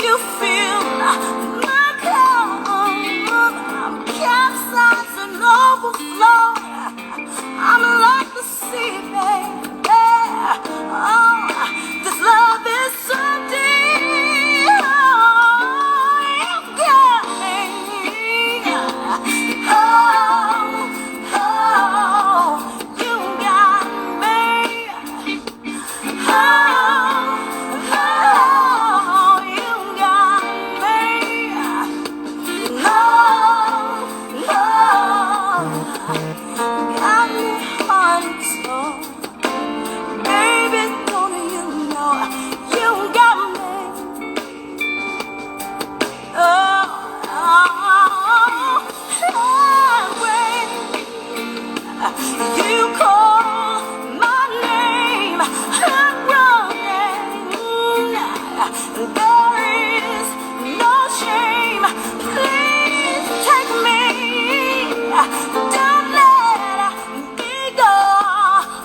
you feel my cold. I'm capsizing, overflow. I'm like the sea, baby. Oh, this love is so deep. Oh, you got me. Oh, oh, you got me. Oh, oh, you got me. Oh, oh, got me heart and soul. Baby, don't you know you got me? Oh, when you call my name, I'm running. There is no shame. Please take me. Don't let me go.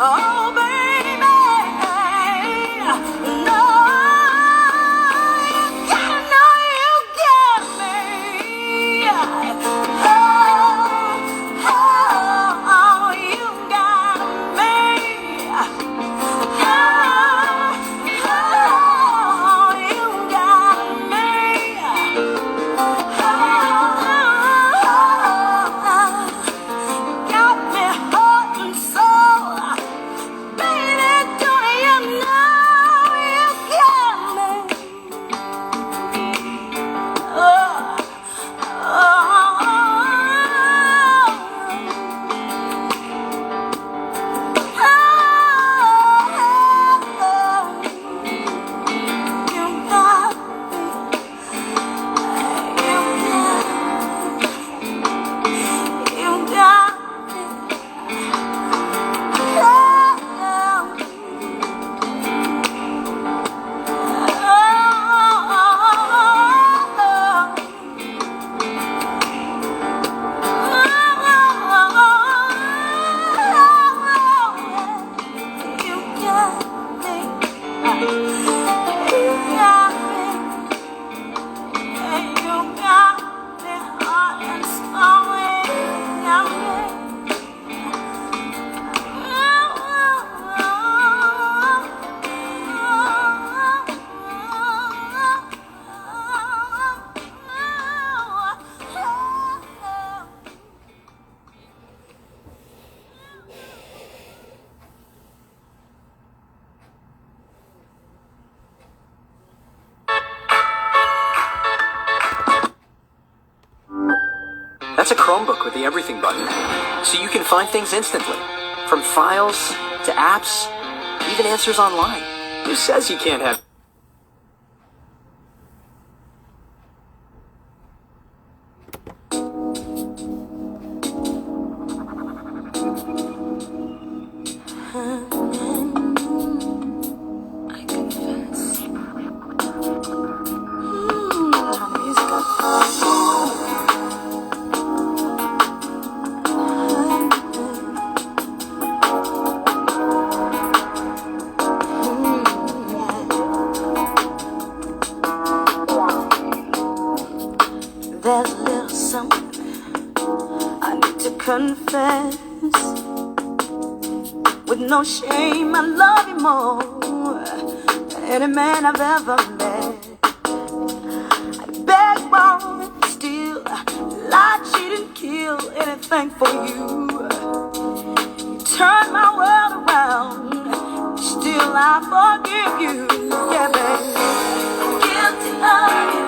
Oh, baby. No, you gotta know you got me. Oh, oh, you got me. Oh, oh, you got me. Got me heart and soul. Baby, don't you know you got me? Oh, you got me. You got me. That's a Chromebook with the everything button, so you can find things instantly. From files to apps, even answers online. Who says you can't have... I confess. There's a little something I need to confess. With no shame, I love you more than any man I've ever met. I beg, borrow, and steal, lie, cheat, and kill anything for you. You turn my world around, still I forgive you. Yeah, baby. Guilty of you,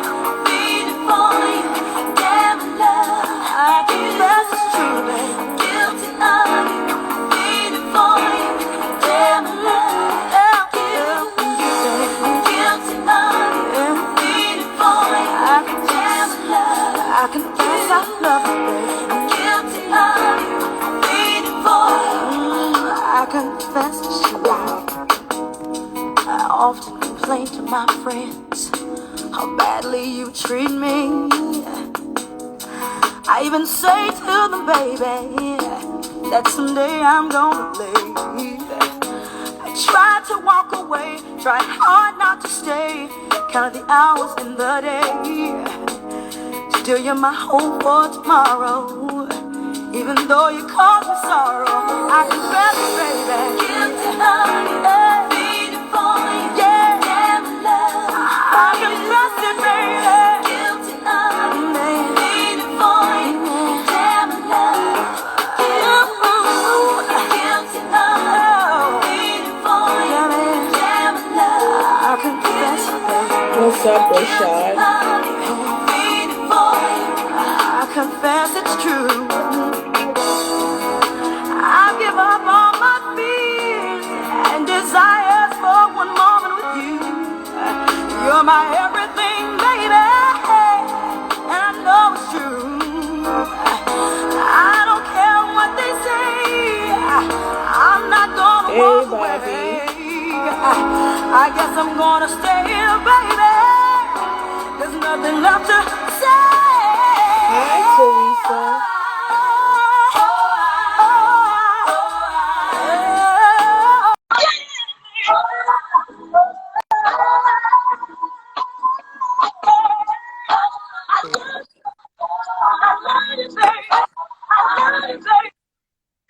feeling for you, damn love. I confess it's true, baby. Guilty of you, feeling for you, damn love. Guilty of you, feeling for you, damn love. I confess I love you, baby. Guilty of you, feeling for you. I confess it's true. I often complain to my friends how badly you treat me. I even say to them, baby, that someday I'm gonna leave. I Tried to walk away, tried hard not to stay. Counted the hours in the day. Still, you're my hope for tomorrow. Even though you caused me sorrow, I confess, baby. Guilty of feeling for you. Yeah, never love. I confess it, baby. Guilty of feeling for you. Never love. Guilty of feeling for you. Never love. I confess it, baby. What's up, Rashad? I confess it's true. I give up all my fears and desires for one moment with you. You're my everything, baby, and I know it's true. I don't care what they say, I'm not gonna walk away. I guess I'm gonna stay here, baby. There's nothing left to say. Hi, Teresa.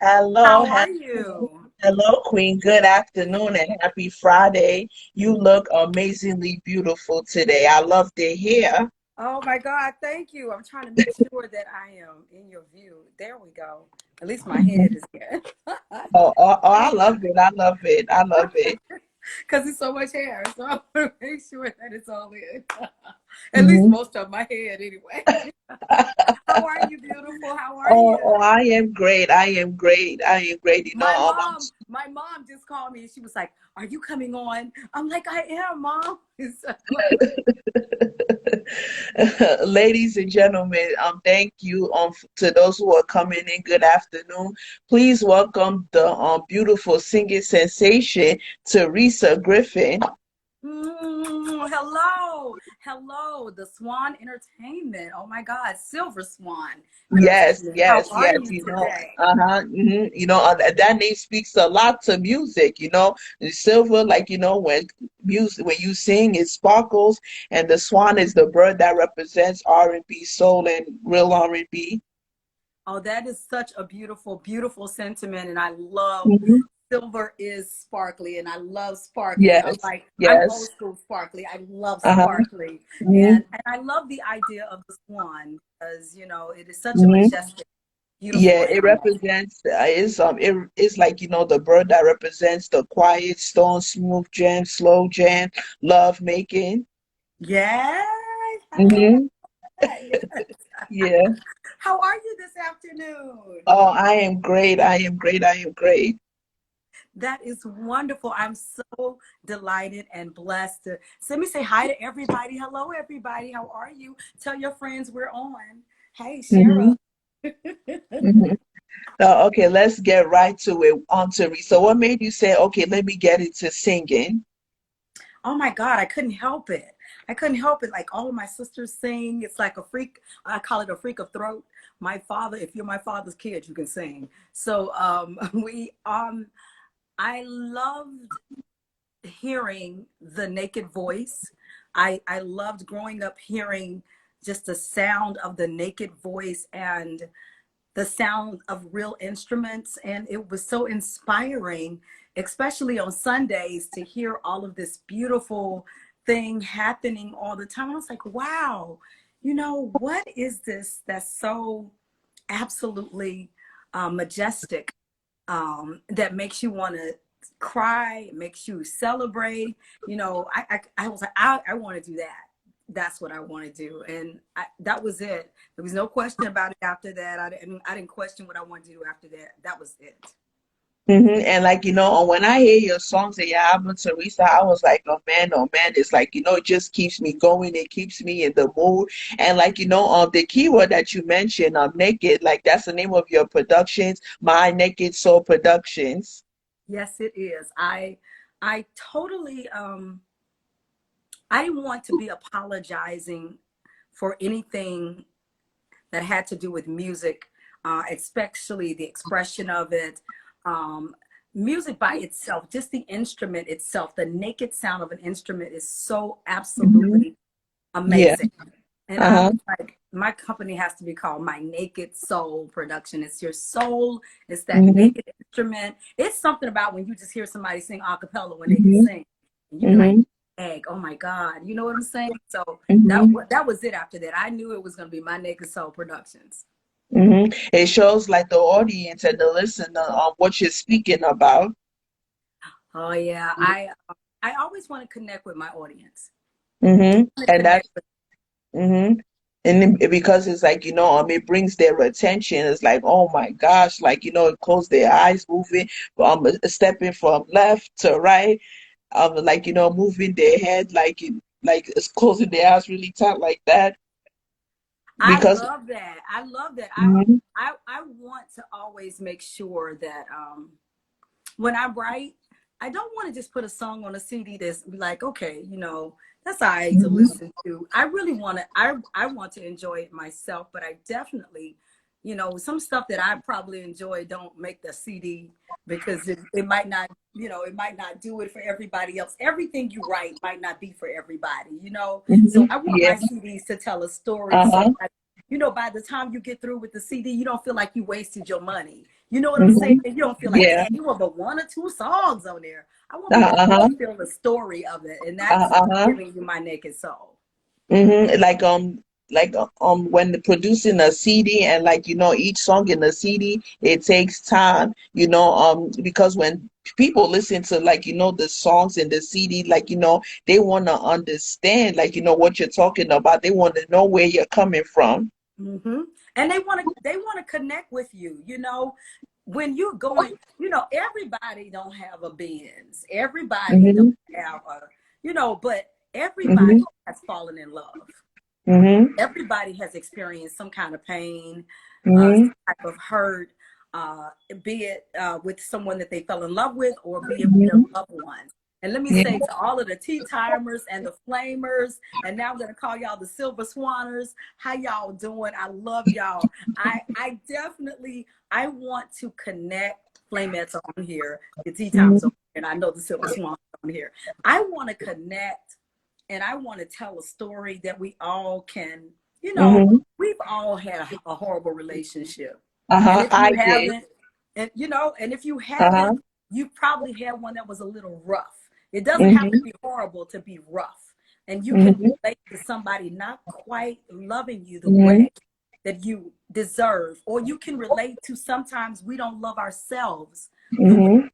Hello, How are you? hello, Queen. Good afternoon and happy Friday. You look amazingly beautiful today. I love to hear. Oh my God, thank you. I'm trying to make sure that I am in your view. There we go. At least my head is here. I love it. I love it. I love it. Because it's so much hair. So I want to make sure that it's all in. At least Mhm. most of my head anyway. How are you, beautiful? How are you? I am great. I am great. I am great. My mom just called me and she was like, "Are you coming on?" I'm like, "I am, Mom." So, Ladies and gentlemen, thank you to those who are coming in. Good afternoon. Please welcome the beautiful singing sensation, Terisa Griffin. hello, the Swan Entertainment. Oh my God, Silver Swan Yes, Entertainment. How yes, are yes. you today? That name speaks a lot to music. The silver, when you sing, it sparkles, and the swan is the bird that represents R&B, soul, and real R&B. Oh, that is such a beautiful, beautiful sentiment, and I love Mhm. silver is sparkly, and I love sparkly. Yes, I'm old yes. school sparkly. I love Uh-huh. sparkly, Mhm. and I love the idea of the swan because it is such a Mhm. majestic, beautiful Yeah, it animal. represents it's like the bird that represents the quiet storm, smooth jam, slow jam, love making. Yes, I love Hmm. that. Yes. Yeah. How are you this afternoon? Oh, I am great. I am great. I am great. That is wonderful. I'm so delighted and blessed. So let me say hi to everybody. Hello, everybody. How are you? Tell your friends we're on. Hey, Hmm. Shara. Hmm. Okay, let's get right to it. On Teresa. So what made you say, okay, let me get into singing? Oh my God, I couldn't help it. I couldn't help it. Like all of my sisters sing. It's like a freak. I call it a freak of throat. My father, if you're my father's kid, you can sing. So I loved hearing the naked voice. I loved growing up hearing just the sound of the naked voice and the sound of real instruments. And it was so inspiring, especially on Sundays, to hear all of this beautiful thing happening all the time. I was like, wow, what is this that's so absolutely majestic, that makes you want to cry, makes you celebrate. I was like, I want to do that. That's what I want to do, and that was it. There was no question about it after that. I didn't question what I wanted to do after that. That was it. And when I hear your songs and your album, Teresa, I was like, oh man, it's like, it just keeps me going. It keeps me in the mood. And the keyword that you mentioned, naked, like that's the name of your productions, My Naked Soul Productions. Yes, it is. I totally I didn't want to be apologizing for anything that had to do with music, especially the expression of it. Um, music by itself, just the instrument itself, the naked sound of an instrument is so absolutely Yeah. amazing. And I Uh-huh. was like, my company has to be called My Naked Soul Production. It's your soul. It's that Mm-hmm. naked instrument. It's something about when you just hear somebody sing a cappella when they can Mm-hmm. sing. And you be like, Mm-hmm. egg, oh my God. You know what I'm saying? So Mm-hmm. that was it after that. I knew it was going to be My Naked Soul Productions. Mm-hmm. It shows like the audience and the listener on what you're speaking about. Oh yeah. I always want to connect with my audience. Mm-hmm. I want to And connect that's with mm-hmm. And then because it's like, it brings their attention. It's like, oh my gosh, like, it close their eyes, moving, stepping from left to right, like, moving their head, like it's closing their eyes really tight like that. I Because, love that. I love that. mm-hmm. I want to always make sure that when I write, I don't want to just put a song on a CD that's like, okay, that's all right to Mm-hmm. listen to. I really want to, I want to enjoy it myself, but I definitely, some stuff that I probably enjoy don't make the CD because it might not, it might not do it for everybody else. Everything you write might not be for everybody. Mm-hmm. So I want Yeah. my CDs to tell a story. So, Uh-huh. by the time you get through with the CD, you don't feel like you wasted your money. You know what I'm saying? Mm-hmm. You don't feel like, Yeah. damn, you want but one or two songs on there. I want people to Uh-huh. really feel the story of it. And that's Uh-huh. giving you My Naked Soul. Mm-hmm. When producing a CD and like each song in the CD, it takes time, because when people listen to like the songs in the CD, like they want to understand like what you're talking about. They want to know where you're coming from. Hmm. And they want to connect with you. When you're going, everybody don't have a Benz. Everybody don't Mm-hmm. have but Mm-hmm. everybody has fallen in love. Mm-hmm. Everybody has experienced some kind of pain, Mm-hmm. some type of hurt, uh, be it with someone that they fell in love with or be it with their Mm-hmm. loved ones. And let me Yeah. say to all of the tea timers and the flamers, and now I'm going to call y'all the silver swanners. How y'all doing? I love y'all. I definitely, I want to connect flamettes on here, the tea timers Mm-hmm. on here, and I know the silver swans on here. I want to connect and I want to tell a story that we all can, Mm-hmm. we've all had a horrible relationship. And Uh-huh. if you I did. haven't, and if you Uh-huh. haven't, you probably had one that was a little rough. It doesn't have to Mm-hmm. be horrible to be rough. And you can Mm-hmm. relate to somebody not quite loving you the Mm-hmm. way that you deserve, or you can relate to sometimes we don't love ourselves the way Mm-hmm.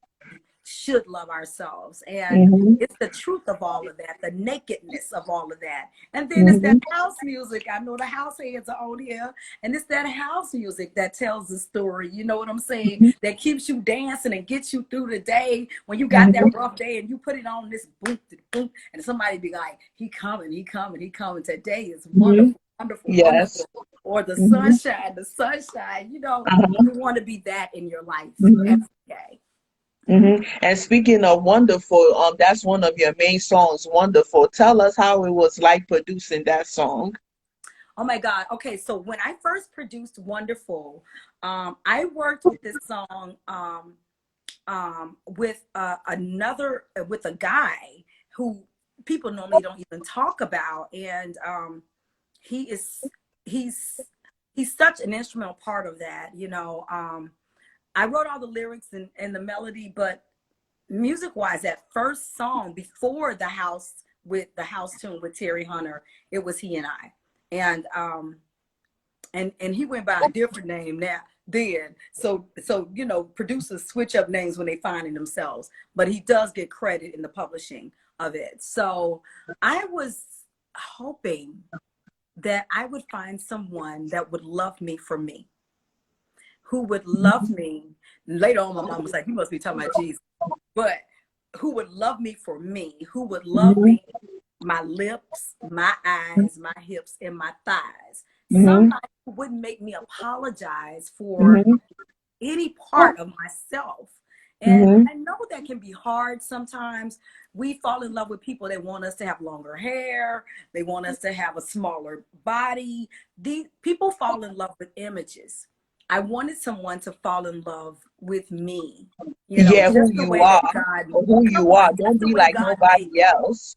should love ourselves. And Mm-hmm. it's the truth of all of that, the nakedness of all of that. And then it's that Mm-hmm. house music. I know the house heads are on here, and it's that house music that tells the story. You know what I'm saying? That keeps you dancing and gets you through the day when you got that Mm-hmm. rough day and you put it on this boom, boom, and somebody be like, he coming, he coming, he coming. Today is Mm-hmm. wonderful, wonderful, Yes. wonderful. Or the Mm-hmm. sunshine, the sunshine. Uh-huh. You want to be that in your life every Mm-hmm. day. Mm-hmm. And speaking of wonderful, that's one of your main songs, Wonderful. Tell us how it was like producing that song. Oh my God. Okay, so when I first produced Wonderful, I worked with this song with with a guy who people normally don't even talk about, and he is he's he's such an instrumental part of that. I wrote all the lyrics and the melody, but music wise, that first song before the house tune with Terry Hunter, it was he and I. And he went by a different name now then. So producers switch up names when they find it themselves, but he does get credit in the publishing of it. So I was hoping that I would find someone that would love me for me, who would love me. Later on, my mom was like, you must be talking about Jesus. But who would love me for me, who would love Mm-hmm. me, my lips, my eyes, my hips, and my thighs. Mm-hmm. Somebody who wouldn't make me apologize for Mm-hmm. any part of myself. And Mm-hmm. I know that can be hard sometimes. We fall in love with people that want us to have longer hair. They want us to have a smaller body. These people fall in love with images. I wanted someone to fall in love with me, Yeah, who just the you way are, that God, or who come you are. on, just Don't the be way like God made nobody me. else.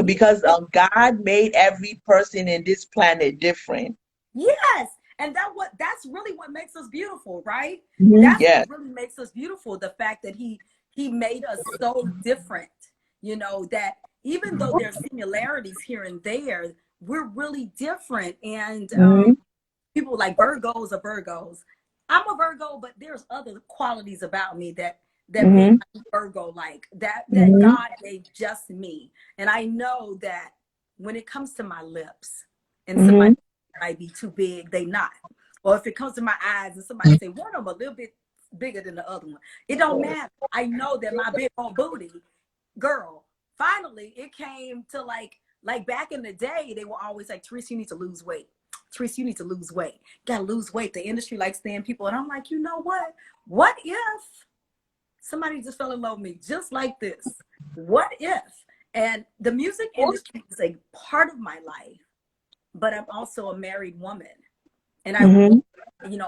Because Yeah. God made every person in this planet different. Yes. And that's really what makes us beautiful, right? That's Yes. what really makes us beautiful. The fact that he made us so different, that even though there's similarities here and there, we're really different. And Hmm. people like Virgos are Virgos. I'm a Virgo, but there's other qualities about me that make Hmm. me Virgo like that Hmm. God gave just me. And I know that when it comes to my lips and somebody Hmm. might be too big, they not. Or if it comes to my eyes and somebody say one of them a little bit bigger than the other one, it don't matter. I know that my big old booty, girl, finally it came to like back in the day, they were always like, Teresa, you need to lose weight. Teresa, you need to lose weight. You gotta lose weight. The industry likes thin people. And I'm like, you know what? What if somebody just fell in love with me just like this? What if? And the music industry is a part of my life, but I'm also a married woman. And Hmm.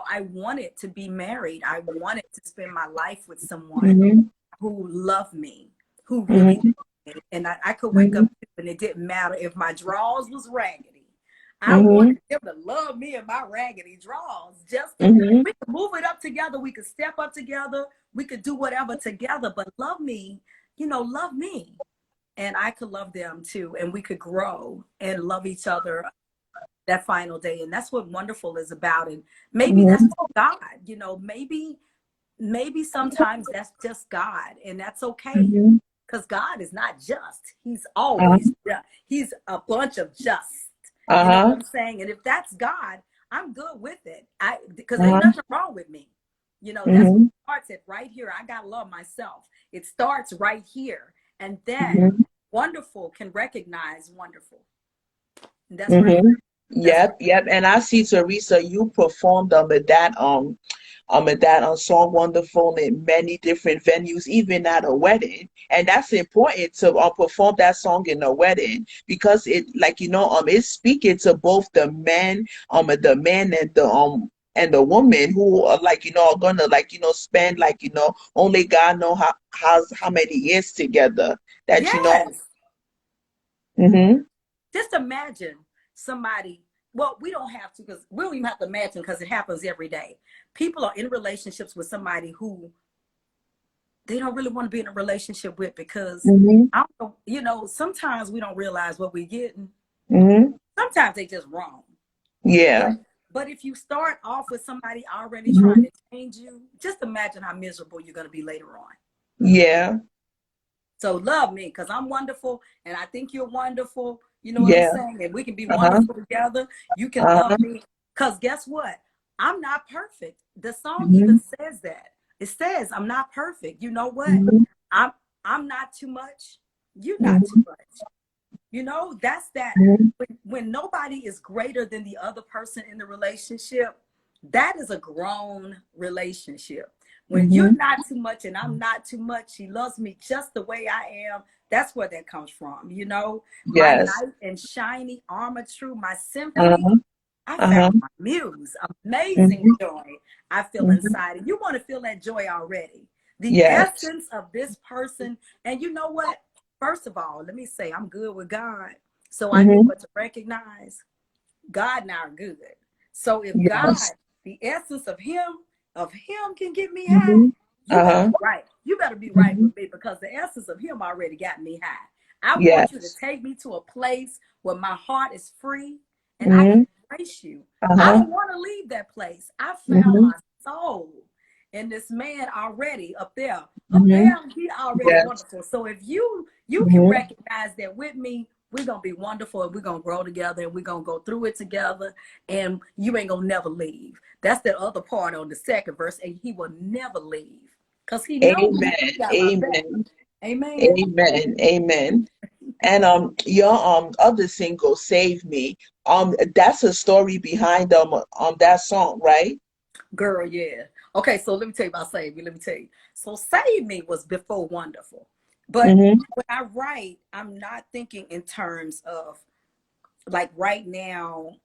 I wanted to be married. I wanted to spend my life with someone Hmm. who loved me, who really Hmm. loved me. And I could wake Hmm. up and it didn't matter if my drawers was raggedy. I Hmm. wanted them to love me in my raggedy drawers. Hmm. We could move it up together. We could step up together. We could do whatever together, but love me, love me. And I could love them too. And we could grow and love each other that final day. And that's what wonderful is about. And maybe that's Hmm. God, maybe sometimes that's just God, and that's okay. Hmm. Because God is not just. He's Uh-huh. always just. He's a bunch of just. You know what Uh-huh. I'm saying? And if that's God, I'm good with it. Because ain't Uh-huh. nothing wrong with me. That's what Hmm. starts it right here. I gotta love myself. It starts right here. And then Hmm. wonderful can recognize wonderful. And that's where Hmm. that's where Yep, yep. And I see, Teresa, you performed with that song Wonderful in many different venues, even at a wedding. And that's important to perform that song in a wedding because it, like, it's speaking to both the man and the woman who are, like, are gonna, like, spend, like, only God know how many years together that. yes. Hmm. Just imagine somebody, well, we don't have to, because we don't even have to imagine, because it happens every day. People are in relationships with somebody who they don't really want to be in a relationship with, because Hmm. I don't know, sometimes we don't realize what we're getting. Hmm. Sometimes they just wrong. But Yeah. but if you start off with somebody already trying Hmm. to change you, just imagine how miserable you're going to be later on. Yeah. So love me, because I'm wonderful and I think you're wonderful. You know what I'm Yeah. saying? And we can be Uh-huh. wonderful together. You can love Uh-huh. me. Because guess what? I'm not perfect. The song even Hmm. says that. It says I'm not perfect. You know what? Hmm. I'm I'm not too much. You're not too Hmm. much. That's that Hmm. when nobody is greater than the other person in the relationship, that is a grown relationship. When you're Hmm. not too much and I'm not too much, she loves me just the way I am. That's where that comes from. My Yes. knight and shiny armor true, my symphony. Uh-huh. I Uh-huh. found my muse, amazing Hmm. joy I feel Hmm. inside. And you want to feel that joy already. The Yes. essence of this person. And you know what? First of all, let me say I'm good with God. So I knew Hmm. what to recognize. God and I are good. So if God, Yes. the essence of him can get me high, Hmm. you better Uh-huh. be right. You better be right Hmm. with me, because the essence of him already got me high. I want you to Yes. take me to a place where my heart is free and I can Hmm. embrace you. I Uh-huh. don't want to leave that place. I found Hmm. my soul in this man already up there. Up Hmm. there, he already Yes. wonderful. So if you can Hmm. recognize that with me, we're gonna be wonderful, and we're gonna grow together, and we're gonna go through it together, and you ain't gonna never leave. That's the other part on the second verse, and he will never leave because he knows Amen. he got my back. Amen. Amen. Amen. Amen. And your other single, Save Me, that's a story behind that song, right? Girl, yeah. Okay, so let me tell you about Save Me. Let me tell you. So Save Me was before Wonderful. But Mm-hmm. when I write, I'm not thinking in terms of like right now.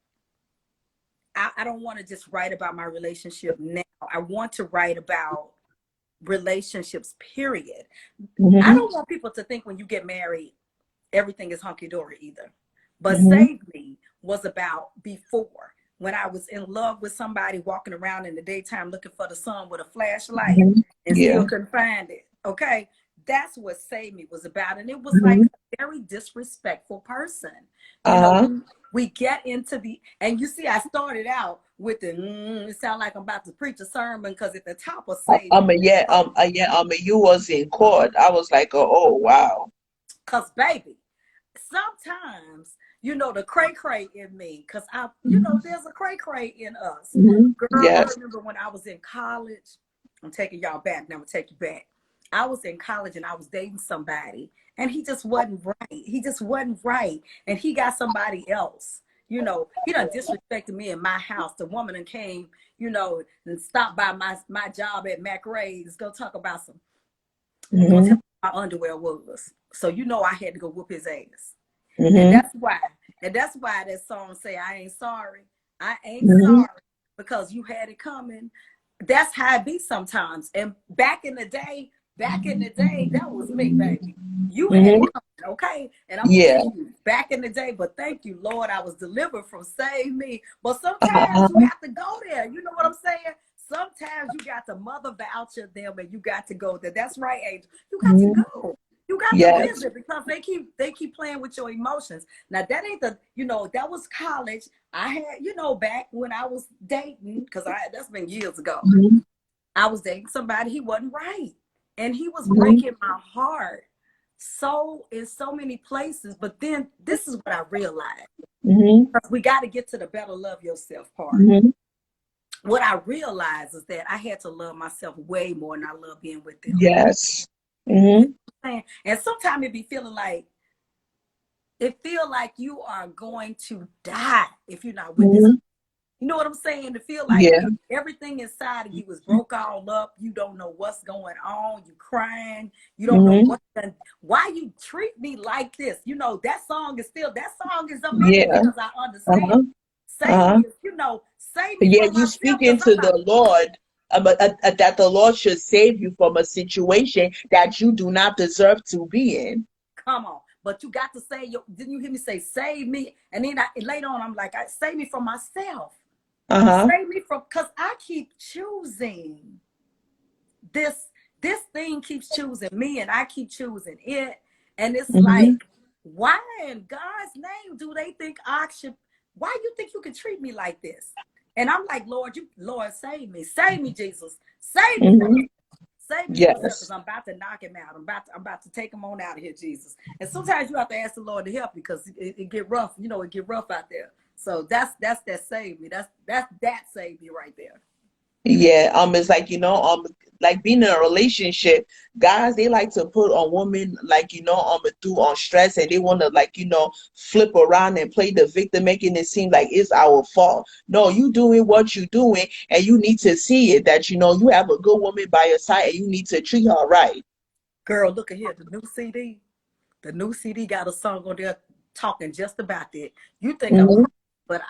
I don't want to just write about my relationship now. I want to write about relationships, period. I Mm-hmm. don't want people to think when you get married, everything is hunky-dory either. But Mm-hmm. Save Me was about before, when I was in love with somebody walking around in the daytime looking for the sun with a flashlight Mm-hmm. and Yeah. still couldn't find it. Okay. That's what Save Me was about. And it was like Mm-hmm. a very disrespectful person. You know, Uh-huh. we get into the, and you see, I started out with the, it sound like I'm about to preach a sermon, because at the top of Save Me, You was in court. I was like, oh, wow. because baby, sometimes, you know, the cray cray in me, because you Mm-hmm. know, there's a cray cray in us. Mm-hmm. Girl, I Yes. remember when I was in college. I'm taking y'all back. Now I'm gonna take you back. I was in college and I was dating somebody, and he just wasn't right. He just wasn't right. And he got somebody else. You know, he done disrespected me in my house. The woman that came, you know, and stopped by my job at Mac Ray's, go talk about some, gonna tell Mm-hmm. me my underwear was. So you know I had to go whoop his ass. And Mm-hmm. that's why. And that's why that song say, I ain't sorry. I ain't Mm-hmm. sorry, because you had it coming. That's how it be sometimes. And back in the day, that was me, baby. You had Mm-hmm. it coming, okay? And I'm gonna Yeah. tell you, back in the day, but thank you, Lord, I was delivered from Save Me. But sometimes you Uh-huh. have to go there. You know what I'm saying? Sometimes you got to mother voucher them, and you got to go there. That's right, Angel. You got to Mm-hmm. go. You got to Yes. visit, because they keep playing with your emotions. Now that ain't the, you know, that was college. I had, you know, back when I was dating, because that's been years ago. Mm-hmm. I was dating somebody, he wasn't right. And he was Mm-hmm. breaking my heart so in so many places. But then this is what I realized. Mm-hmm. We got to get to the better love yourself part. Mm-hmm. What I realized is that I had to love myself way more than I love being with them. Yes. You Mm-hmm. know what I'm saying? And sometimes it be feeling like, it feel like you are going to die if you're not with this. Mm-hmm. You know what I'm saying? To feel like Yeah. everything inside of you is broke all up. You don't know what's going on. You crying. You don't know Mm-hmm. why you treat me like this. You know, that song is up in me, Yeah. because I understand. Uh-huh. Save Uh-huh. me, you know, save me Yeah, from you myself, speaking because I'm to not, the Lord, that the Lord should save you from a situation that you do not deserve to be in. come on. But you got to say, didn't you hear me say, save me? And then later on, I'm like, save me from myself. Uh-huh. Save me from, because I keep choosing this thing keeps choosing me, and I keep choosing it. And it's Mm-hmm. like, why in God's name do they think I should, why you think you can treat me like this? And I'm like, Lord, save me, Jesus. Save me from Mm-hmm. myself. Save me from myself, because Yes. I'm about to knock him out. I'm about to take him on out of here, Jesus. And sometimes you have to ask the Lord to help you, because it get rough, you know, it get rough out there. So that's that save me. That save me right there. Yeah, it's like, like being in a relationship, guys, they like to put on women, like, through on stress, and they want to, like, flip around and play the victim, making it seem like it's our fault. No, you doing what you doing, and you need to see it that, you have a good woman by your side, and you need to treat her right. Girl, look at here, the new CD. The new CD got a song on there talking just about that. You think I'm Mm-hmm. crazy, but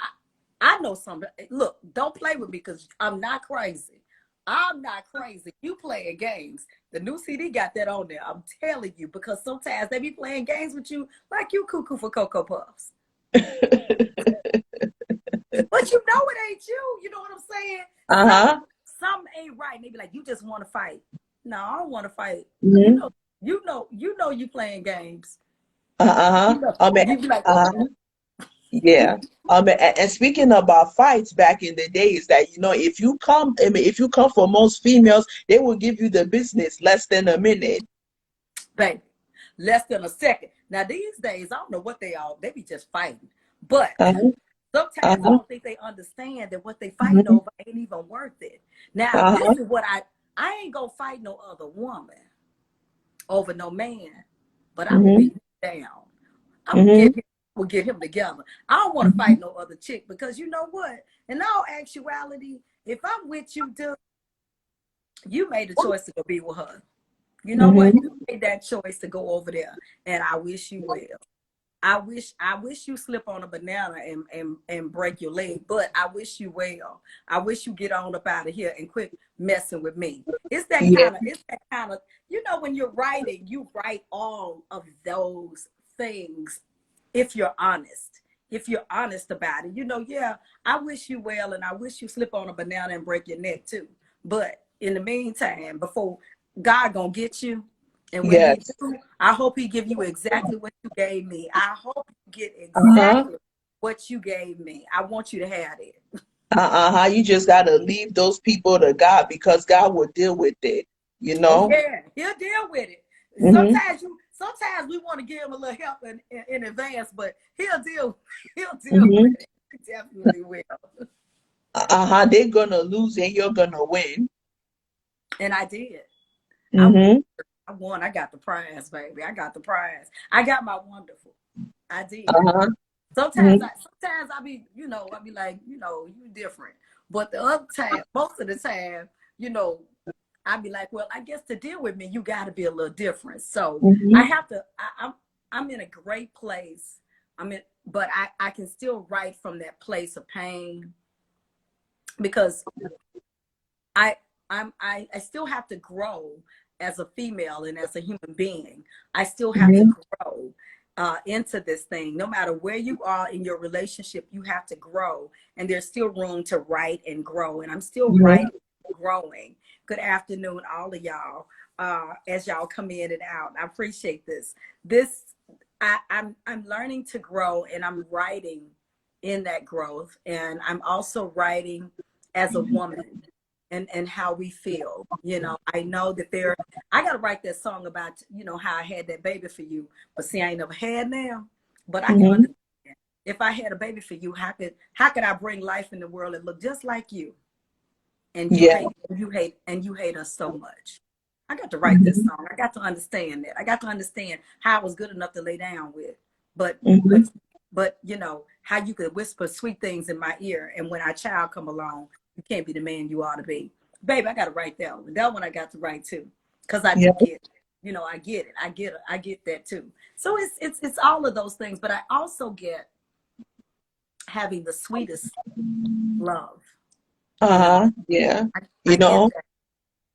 I know something. Look, don't play with me, because I'm not crazy. I'm not crazy. You playing games. The new CD got that on there. I'm telling you, because sometimes they be playing games with you like you cuckoo for Cocoa Puffs. But you know it ain't you. You know what I'm saying? Uh-huh. Some ain't right. And they be like, you just want to fight. No, I don't want to fight. You Mm-hmm. know, you playing games. Uh-huh. You know, I mean, you be like, uh-huh. Yeah. And speaking about fights back in the days, that if you come for most females, they will give you the business less than a minute. baby, less than a second. Now these days, I don't know what they are. They be just fighting. But Uh-huh. sometimes I Uh-huh. don't think they understand that what they fighting Mhm. over ain't even worth it. Now, this Uh-huh. is what I ain't gonna fight no other woman over no man, but I will Mhm. beat him down. Mhm. We'll get him together. I don't want to fight no other chick, because you know what? In all actuality, if I'm with you, dude, you made the choice to go be with her. You know what? Mhm. You made that choice to go over there, and I wish you well. I wish you slip on a banana and break your leg, but I wish you well. I wish you get on up out of here and quit messing with me. Yeah. It's that kind of, when you're writing, you write all of those things if you're honest. If you're honest about it, yeah, I wish you well and I wish you slip on a banana and break your neck too. But in the meantime, before God gonna get you, and when he Yes. do, I hope he give you exactly what you gave me. I hope you get Uh-huh. exactly what you gave me. I want you to have it. Uh-huh. You just gotta leave those people to God because God will deal with it, you Oh know? yeah, he'll deal with it. Mm-hmm. Sometimes we want to give him a little help in advance, but he'll deal with Mm-hmm. it. He definitely will. Uh-huh. They're gonna lose and you're gonna win. And I did. I won. Mm-hmm. I won. I got the prize, baby. I got the prize. I got my wonderful. I did. Uh-huh. Sometimes Mm-hmm. I be, I be like, you different. But the other time, most of the time, you know, I be like, well, I guess to deal with me, you got to be a little different. So I Mm-hmm. have to. I'm in a great place. But I can still write from that place of pain because I I still have to grow as a female and as a human being. I still have to Mm-hmm. grow into this thing. No matter where you are in your relationship, you have to grow, and there's still room to write and grow. And I'm still Mm-hmm. writing, growing. Good afternoon, all of y'all. As y'all come in and out, I appreciate this. I'm learning to grow, and I'm writing in that growth, and I'm also writing as a woman and how we feel. I know that I gotta write that song about, how I had that baby for you, but see, I ain't never had now. But I can Mm-hmm. understand if I had a baby for you, how could I bring life in the world and look just like you? And Yeah. you hate us so much. I got to write this Mm-hmm. song. I got to understand that. I got to understand how I was good enough to lay down with. But Mm-hmm. but how you could whisper sweet things in my ear, and when our child come along, you can't be the man you ought to be. Baby, I got to write that one. That one I got to write too. Because I Yeah. do get it. I get it. I get that too. So it's all of those things, but I also get having the sweetest love. Uh-huh. Yeah. I You get know. that.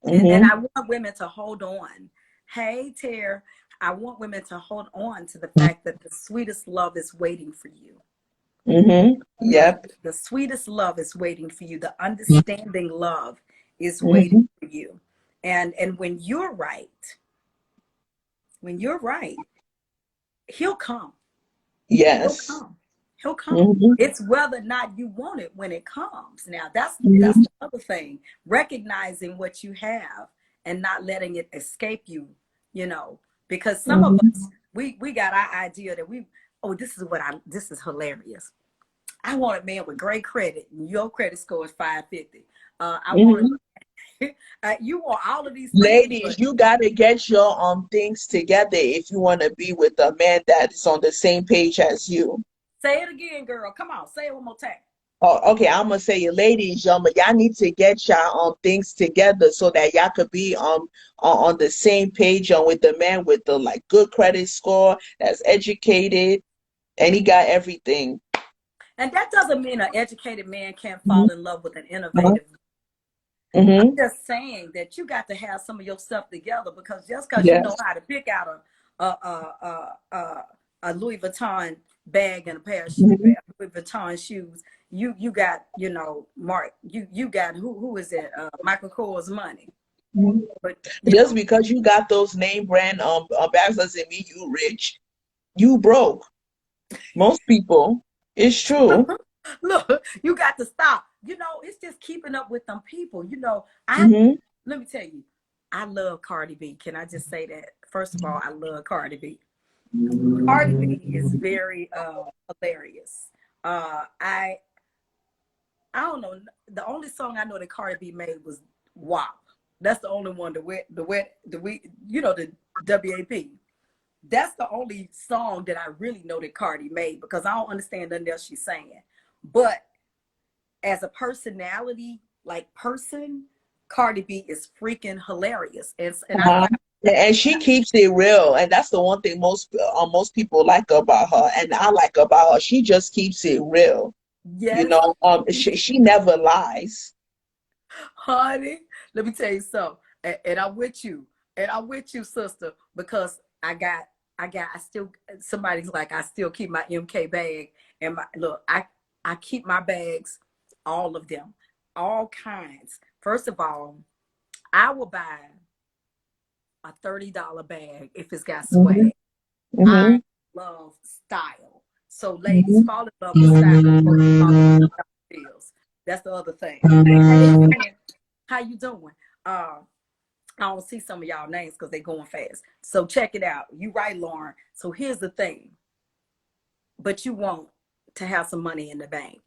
And Mm-hmm. I want women to hold on. Hey, Ter, I want women to hold on to the fact that the sweetest love is waiting for you. Mm-hmm. Yep. The sweetest love is waiting for you. The understanding love is waiting Mm-hmm. for you. And when you're right, he'll come. He'll Yes. come. He'll come. Mm-hmm. It's whether or not you want it when it comes. Now that's Mm-hmm. the other thing. Recognizing what you have and not letting it escape you, because some of Mm-hmm. us we got our idea that this is hilarious. I want a man with great credit. Your credit score is 550. I want Mm-hmm. you want all of these things, Ladies, but you gotta get your things together if you want to be with a man that is on the same page as you. say it again, girl. Come on, say it one more time. Oh, okay, I'm gonna say it, ladies, y'all need to get y'all things together so that y'all could be on the same page with the man with the like good credit score, that's educated, and he got everything. And that doesn't mean an educated man can't Mm-hmm. fall in love with an innovative. I'm Mm-hmm. just saying that you got to have some of your stuff together, because just because you know Yes. how to pick out a Louis Vuitton bag and a pair of Mm-hmm. Louis Vuitton shoes, you got Mark, you got who is it, Michael Kors money, but Just because you got those name brand bags doesn't mean you rich. You broke. Most people. It's true. look, you got to stop. It's just keeping up with them people. Mm-hmm. Let me tell you, I love Cardi B. Can I just say that? First of all, I love Cardi B. Cardi B is very hilarious. I don't know. The only song I know that Cardi B made was WAP. That's the only one. The WAP. That's the only song that I really know that Cardi made, because I don't understand nothing else she's saying. But as a personality, like person, Cardi B is freaking hilarious. And I Uh-huh. And she keeps it real, and that's the one thing most people like about her, and I like about her. She just keeps it real. You Yes, know, she never lies. honey. Let me tell you something. And I'm with you. And I'm with you, sister, because I still, somebody's like, I still keep my MK bag. And look, I keep my bags, all of them, all kinds. First of all, I will buy a $30 bag if it's got Hmm. swag. I Hmm. love style. So ladies, Hmm. fall in love with style before you fall in love with deals. That's the other thing. Hey friend, how you doing? I don't see some of y'all names because they're going fast. So check it out. You right, Lauren. So here's the thing. But you want to have some money in the bank.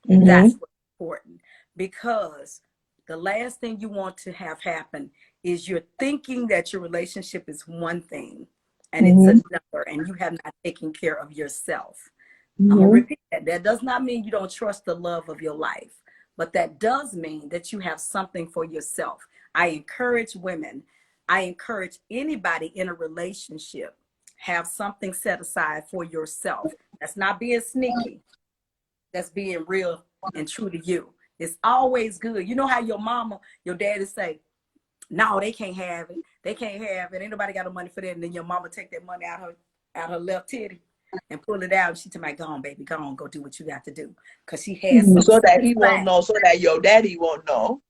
That's Hmm. what's important, because the last thing you want to have happen is you're thinking that your relationship is one thing and it's Hmm. another, and you have not taken care of yourself. I'm gonna Hmm. repeat that. That does not mean you don't trust the love of your life, but that does mean that you have something for yourself. I encourage women, I encourage anybody in a relationship, have something set aside for yourself. That's not being sneaky. That's being real and true to you. It's always good. You know how your mama, your daddy say, no, they can't have it. They can't have it. Ain't nobody got no money for that. And then your mama take that money out her left titty and pull it out. And she tell me, go on, baby, go on, go do what you got to do. Because she has some So set that he won't aside. know, so that your daddy won't know.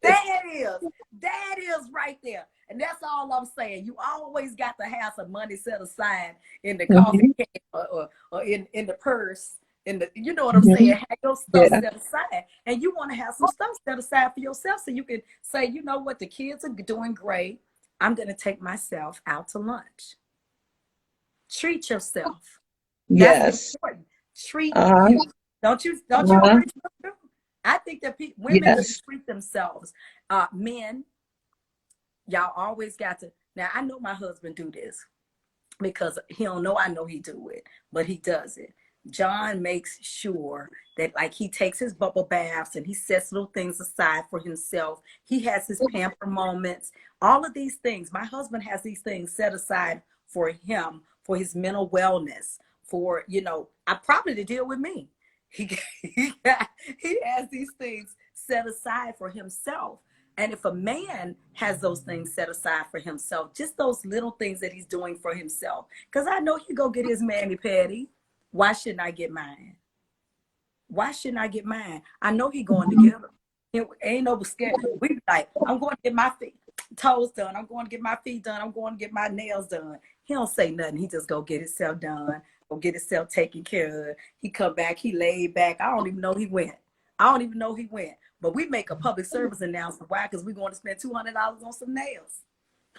That is, that is right there. And that's all I'm saying. You always got to have some money set aside in the coffee Hmm. can, or in the purse. In the, you know what I'm saying? Hmm. Have your stuff Yeah. set aside. And you want to have some stuff set aside for yourself so you can say, you know what, the kids are doing great. I'm going to take myself out to lunch. Treat yourself. That's Yes. important. Treat Uh-huh. you. Don't you Uh-huh. agree? I think that women should Yes. treat themselves. Men, y'all always got to. Now I know my husband do this because he don't know I know he do it, but he does it. John makes sure that, like, he takes his bubble baths and he sets little things aside for himself. He has his pamper moments. All of these things, my husband has these things set aside for him, for his mental wellness, for, I probably to deal with me. He he has these things set aside for himself. And if a man has those things set aside for himself, just those little things that he's doing for himself, because I know he go get his mani petty. Why shouldn't I get mine? Why shouldn't I get mine? I know he going to get them. It ain't no scare. We be like, I'm going to get my feet toes done. I'm going to get my feet done. I'm going to get my nails done. He don't say nothing. He just go get himself done. Go get himself taken care of. He come back. He laid back. I don't even know he went. I don't even know he went. But we make a public service announcement. Why? Because we're going to spend $200 on some nails.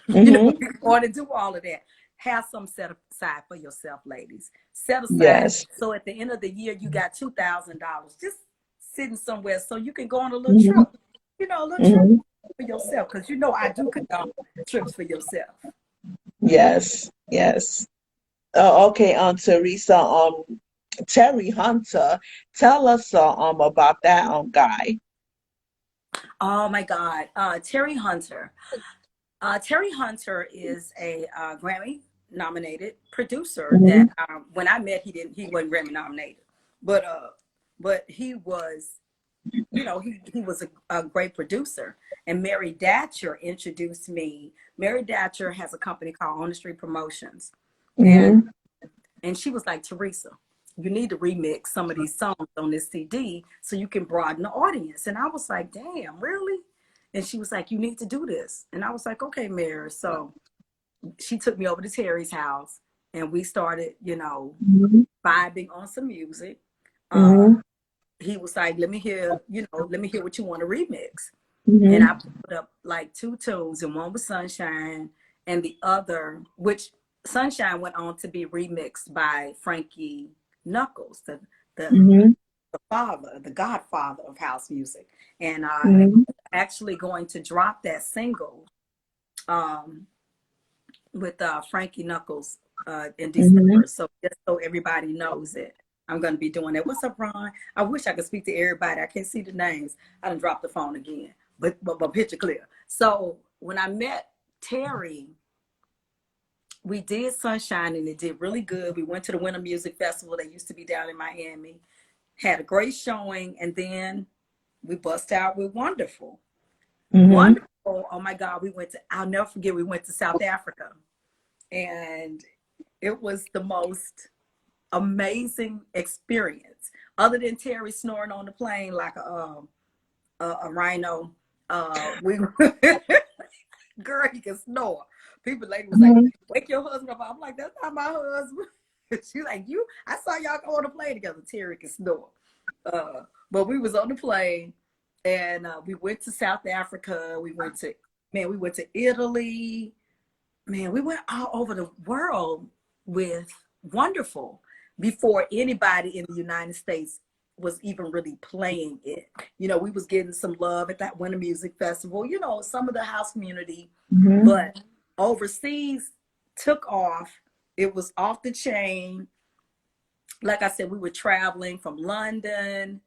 Hmm. We're going to do all of that. Have some set aside for yourself, ladies. Set aside. Yes. So at the end of the year, you got $2,000 just sitting somewhere so you can go on a little Hmm. trip. A little trip Hmm. for yourself. Because I do condone trips for yourself. Yes. Yes. Okay, Teresa, Terry Hunter, tell us about that guy. Oh my God. Terry Hunter. Terry Hunter is a Grammy nominated producer Hmm. that when I met, he wasn't Grammy nominated, but he was, he was a great producer. And Mary Datcher introduced me. Mary Datcher has a company called On the Street Promotions. And Hmm. she was like, Teresa, you need to remix some of these songs on this CD so you can broaden the audience. And I was like, damn, really? And she was like, you need to do this. And I was like, okay, Mary. So she took me over to Terry's house and we started, Hmm. vibing on some music. Uh, Hmm. he was like, let me hear what you want to remix. And I Hmm. put up like two tunes, and one was Sunshine, and the other, which Sunshine went on to be remixed by Frankie Knuckles, the Hmm. father, the godfather of house music. And Hmm. actually going to drop that single um, with Frankie Knuckles in Hmm. December. So just so everybody knows it, I'm going to be doing that. What's up, Ron? I wish I could speak to everybody. I can't see the names. I done dropped the phone again, but my picture clear. So when I met Terry, we did Sunshine and it did really good. We went to the Winter Music Festival that used to be down in Miami, had a great showing, and then we bust out with Wonderful. Wonderful. Oh my God, I'll never forget, we went to South Africa. And it was the most amazing experience. Other than Terry snoring on the plane like a rhino, we girl, he can snore. Lady was like, wake your husband up. I'm like, that's not my husband. She's like, I saw y'all go on the plane together. Terry can snore. But we was on the plane and we went to South Africa. We went to Italy. Man, we went all over the world with Wonderful before anybody in the United States was even really playing it. You know, we was getting some love at that Winter Music Festival, you know, some of the house community, but overseas took off. It was off the chain. Like I said, we were traveling from London,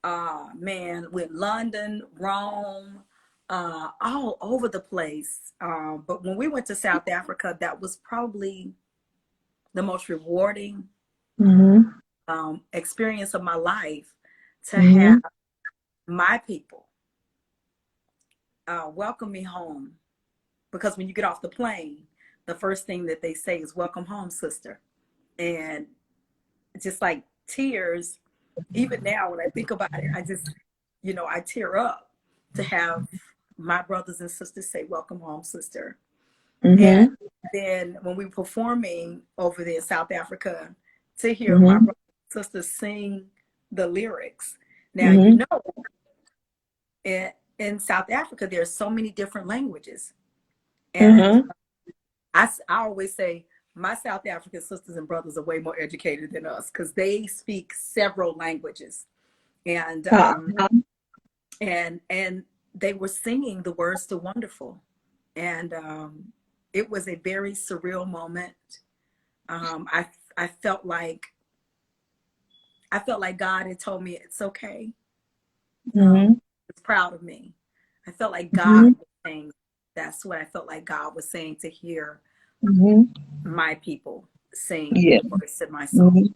with London, Rome, all over the place. But when we went to South Africa, that was probably the most rewarding experience of my life, to have my people welcome me home. Because when you get off the plane, the first thing that they say is, welcome home, sister. And just like tears, even now when I think about it, I just, you know, I tear up to have my brothers and sisters say, welcome home, sister. And then when we were performing over there in South Africa, to hear my brothers and sisters sing the lyrics. Now, you know, in South Africa, there are so many different languages. And I always say my South African sisters and brothers are way more educated than us because they speak several languages. And and they were singing the words to Wonderful. And it was a very surreal moment. I felt like God had told me it's okay. He was proud of me. I felt like God was saying, that's what I felt like God was saying, to hear my people sing the words of my song.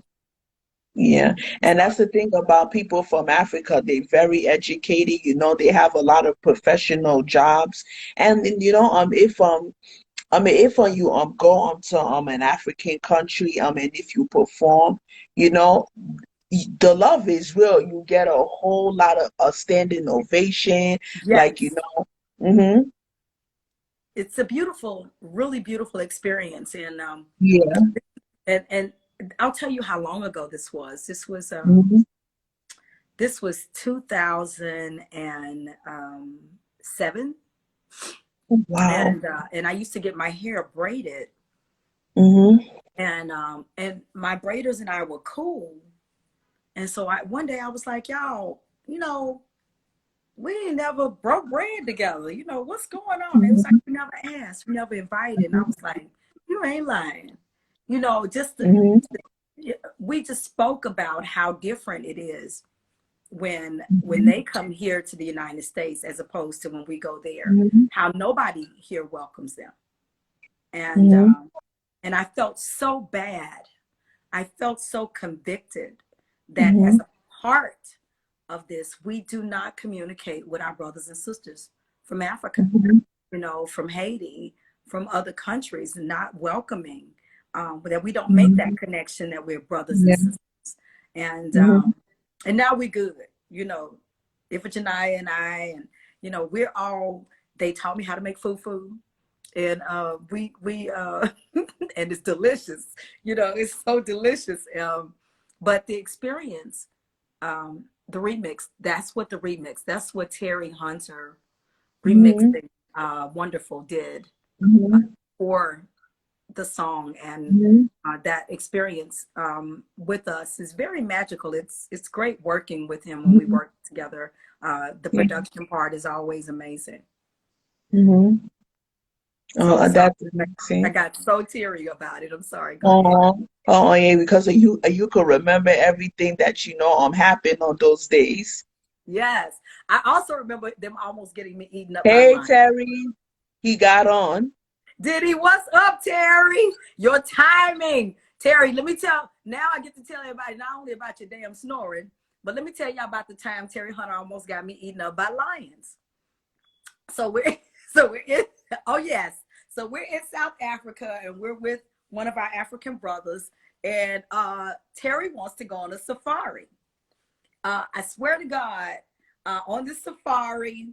Yeah, and that's the thing about people from Africa. They're very educated, you know, they have a lot of professional jobs. And you know, if you go onto an African country, and if you perform, you know, the love is real. You get a whole lot of standing ovation, like, you know. It's a beautiful, really beautiful experience. And and I'll tell you how long ago this was. This was 2007. Wow. And I used to get my hair braided. And my braiders and I were cool. And so one day I was like, y'all, you know, we ain't never broke bread together. You know, what's going on? It was like, we never asked, we never invited. And I was like, you ain't lying. You know, we just spoke about how different it is when they come here to the United States as opposed to when we go there, how nobody here welcomes them. And I felt so bad. I felt so convicted that as a part of this, we do not communicate with our brothers and sisters from Africa, you know, from Haiti, from other countries, not welcoming, but that we don't make that connection that we're brothers and sisters. And now we're good, you know, Ifeanyi and I, and, you know, they taught me how to make fufu. And we and it's delicious, you know, it's so delicious. But the experience, the remix, that's what Terry Hunter remixing Wonderful did for the song. And that experience with us is very magical. It's great working with him when we work together. The production part is always amazing. Oh, that's amazing. I got so teary about it. I'm sorry. Oh, yeah, because you could remember everything that, you know, happened on those days. Yes. I also remember them almost getting me eaten up. Hey, Terry. he got on. Did he? What's up, Terry? Your timing. Terry, let me tell, now I get to tell everybody not only about your damn snoring, but let me tell y'all about the time Terry Hunter almost got me eaten up by lions. So we're in, oh yes. So we're in South Africa and we're with one of our African brothers, and Terry wants to go on a safari. I swear to God, on this safari,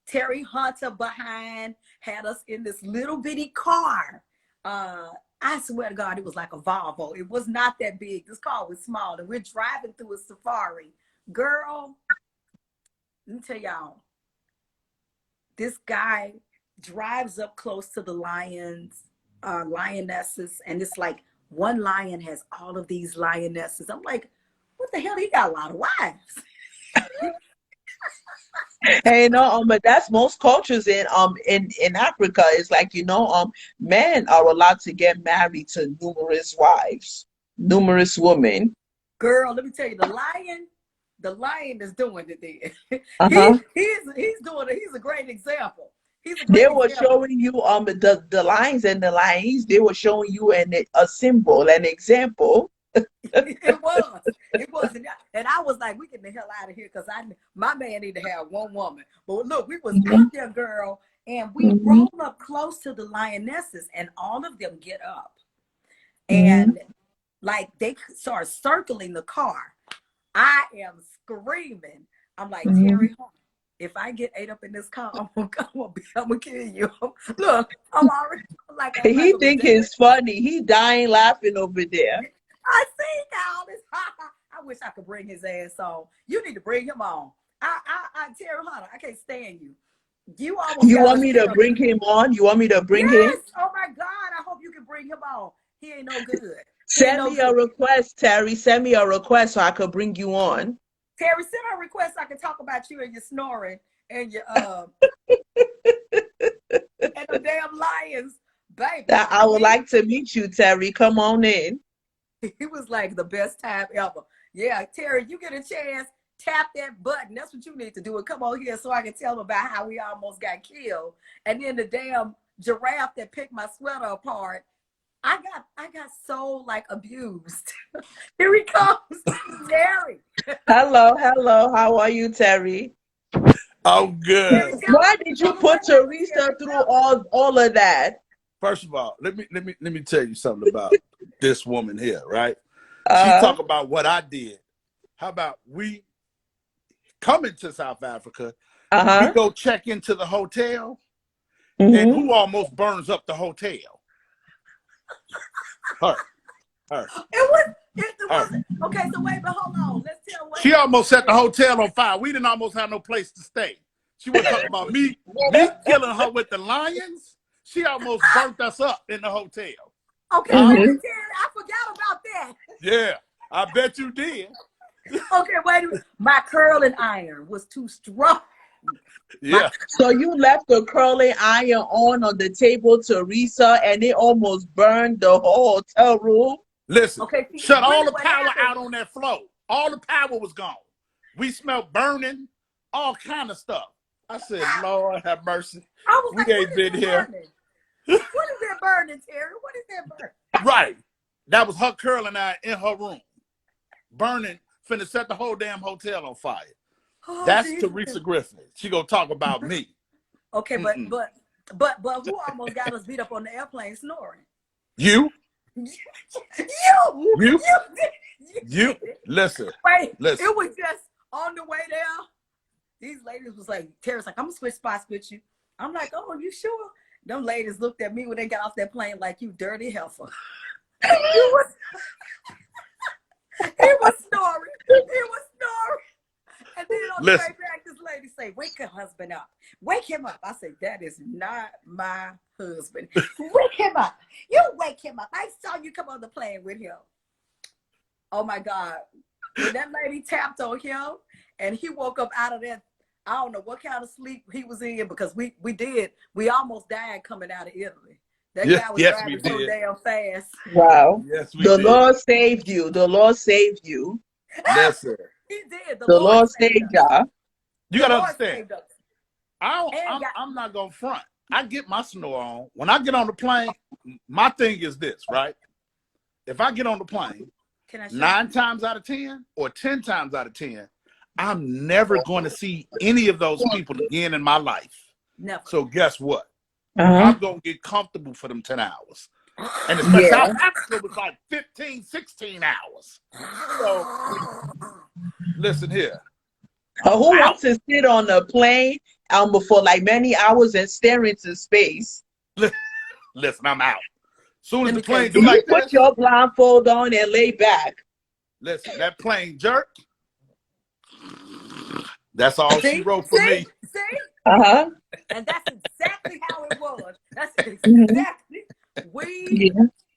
Terry Hunter behind had us in this little bitty car. I swear to God, it was like a Volvo. It was not that big. This car was small, and we're driving through a safari. Girl, let me tell y'all, this guy drives up close to the lionesses, and it's like one lion has all of these lionesses. I'm like, what the hell? He got a lot of wives. Hey, no, but that's most cultures in Africa. It's like, men are allowed to get married to numerous wives, numerous women. Girl, let me tell you, the lion is doing it then. He's a great example. They were showing you the lions and the lions. They were showing you a symbol, an example. It was, and I was like, we get the hell out of here, because my man need to have one woman. But look, we was up there, girl, and we roll up close to the lionesses, and all of them get up, and like they start circling the car. I am screaming. I'm like, Terry, if I get ate up in this car, I'm gonna kill you. Look, I'm already like, he think it's funny. He dying laughing over there. I see all this. I wish I could bring his ass on. You need to bring him on. Terry Hunter, I can't stand you. You want me to bring him on? You want me to bring him? Oh my God, I hope you can bring him on. He ain't no good. Send me a request, Terry. Send me a request so I could bring you on. Terry, send her a request so I can talk about you and your snoring and your and the damn lions, baby. I would like to meet you, Terry. Come on in. It was like the best time ever. Yeah, Terry, you get a chance, tap that button. That's what you need to do. And come on here so I can tell them about how we almost got killed. And then the damn giraffe that picked my sweater apart. I got so like abused. Here he comes, Terry. Hello. How are you, Terry? I'm good. Why did you put Teresa through all of that? First of all, let me tell you something about this woman here, right? She talk about what I did. How about we coming to South Africa, we go check into the hotel, and who almost burns up the hotel? Her. It was okay. So wait, but hold on. Let's tell what she almost set the hotel on fire. We didn't almost have no place to stay. She was talking about me killing her with the lions. She almost burnt us up in the hotel. Okay, Terry, I forgot about that. Yeah, I bet you did. Okay, wait a minute. My curling iron was too strong. Yeah. So you left the curling iron on the table, Teresa, and it almost burned the whole hotel room. Listen, okay, shut all the power out on that floor. All the power was gone. We smelled burning, all kind of stuff. I said, Lord have mercy. We like, ain't been here. What is that burning, Terry? What is that burning? Right. That was her curling iron in her room. Burning, finna set the whole damn hotel on fire. Oh, that's Jesus. Terisa Griffin. She gonna talk about me. Okay, but who almost got us beat up on the airplane snoring? You. You. Listen. Wait, listen. It was just on the way there. These ladies was like, Terry's like, I'm gonna switch spots with you. I'm like, oh, you sure? Them ladies looked at me when they got off that plane like, you dirty heifer. He was snoring. And then on the way back, this lady say, wake your husband up. Wake him up. I said, that is not my husband. Wake him up. You wake him up. I saw you come on the plane with him. Oh my God. When that lady tapped on him and he woke up out of that, I don't know what kind of sleep he was in, because we almost died coming out of Italy. That guy was driving so damn fast. Wow. Yes, we did. The Lord saved you. Listen. He did. The Lord saved y'all. You gotta understand. I'm not gonna front. I get my snore on. When I get on the plane, my thing is this, right? If I get on the plane, 9 times out of 10 or 10 times out of 10, I'm never going to see any of those people again in my life. Never. So guess what? I'm going to get comfortable for them 10 hours. And especially South Africa was like 15, 16 hours. So listen here. Who wants to sit on a plane for like many hours and stare into space? Listen, I'm out. Soon as the plane do like this, put your blindfold on and lay back. Listen, that plane jerked. That's all she wrote for me. See? And that's exactly how it was. That's exactly.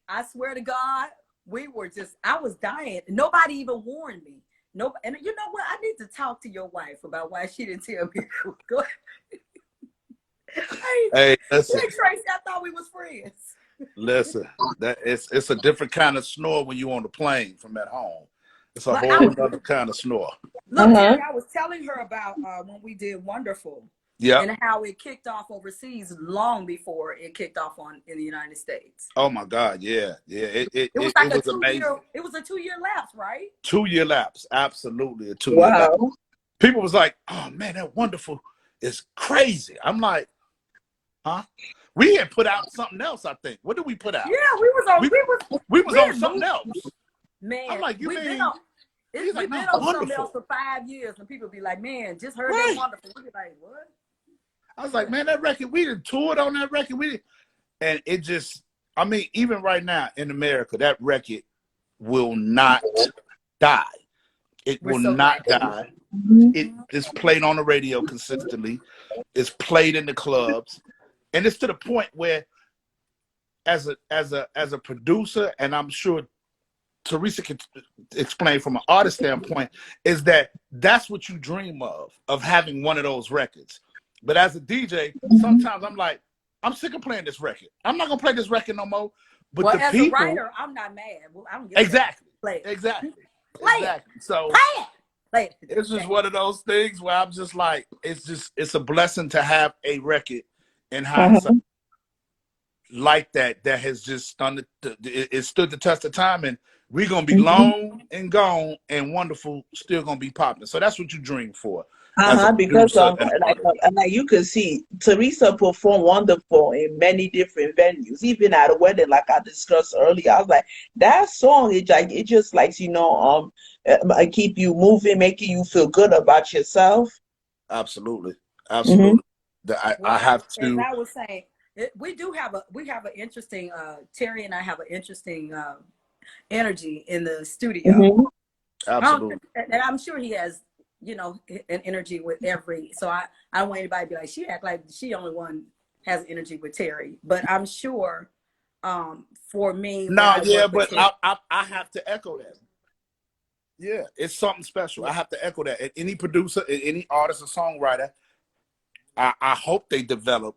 I swear to God, we were just, I was dying. Nobody even warned me. No, and you know what? I need to talk to your wife about why she didn't tell me. Go ahead. Hey, listen. Hey, Tracy, I thought we was friends. Listen, that it's a different kind of snore when you're on the plane from at home. It's a whole other kind of snore. Look, Terry, I was telling her about when we did Wonderful. Yeah. And how it kicked off overseas long before it kicked off in the United States. Oh my God, yeah. It was like it was amazing. It was a 2-year lapse, right? 2-year lapse, absolutely a 2-year lapse. People was like, "Oh man, that Wonderful is crazy." I'm like, huh? We had put out something else, I think. What did we put out? Yeah, we was on something else. Man, I'm like, we've been on something else for 5 years, and people be like, "Man, just heard that Wonderful." We be like, "What?" I was like, man, that record, we done toured on that record. And it just, I mean, even right now in America, that record will not die. It will not die. It is played on the radio consistently. It's played in the clubs. And it's to the point where as a producer, and I'm sure Terisa can explain from an artist standpoint, is that's what you dream of having one of those records. But as a DJ, sometimes I'm like, I'm sick of playing this record. I'm not gonna play this record no more. But as a writer, I'm not mad. Well, I don't get exactly. Play it. Exactly. Play exactly. It. So play it. It's just one of those things where I'm just like, it's a blessing to have a record in hindsight like that has just stood the test of time, and we're gonna be long and gone, and Wonderful still gonna be popping. So that's what you dream for. Because like you can see, Terisa performed Wonderful in many different venues, even at a wedding, like I discussed earlier. I was like, that song, it just like keep you moving, making you feel good about yourself. Absolutely. I have to. As I was saying, we have an interesting. Terry and I have an interesting energy in the studio. Absolutely, and I'm sure he has. An energy with every. So I don't want anybody to be like, she act like she only one has energy with Terry. But I'm sure for me. But I have to echo that. Yeah, it's something special. I have to echo that. And any producer, any artist or songwriter, I hope they develop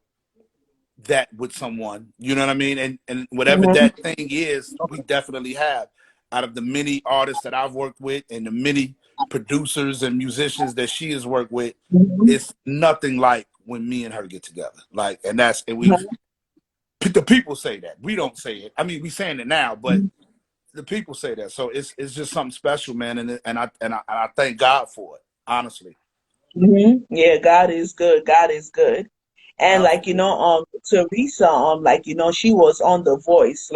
that with someone. You know what I mean? And whatever that thing is, we definitely have. Out of the many artists that I've worked with and the many producers and musicians that she has worked with, it's nothing like when me and her get together. Like, and the people say that. We don't say it. I mean, we saying it now, but the people say that. So it's just something special, man. And I thank God for it, honestly. Yeah, God is good. God is good. And Terisa, she was on The Voice,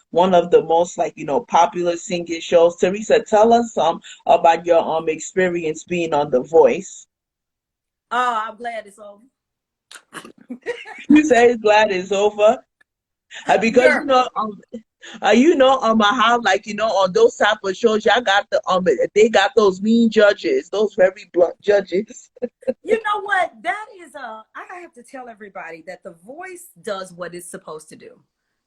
one of the most popular singing shows. Terisa, tell us about your experience being on The Voice. Oh, I'm glad it's over. You say glad it's over? Because how on those type of shows, y'all got they got those mean judges, those very blunt judges. You know what? That is I have to tell everybody that The Voice does what it's supposed to do.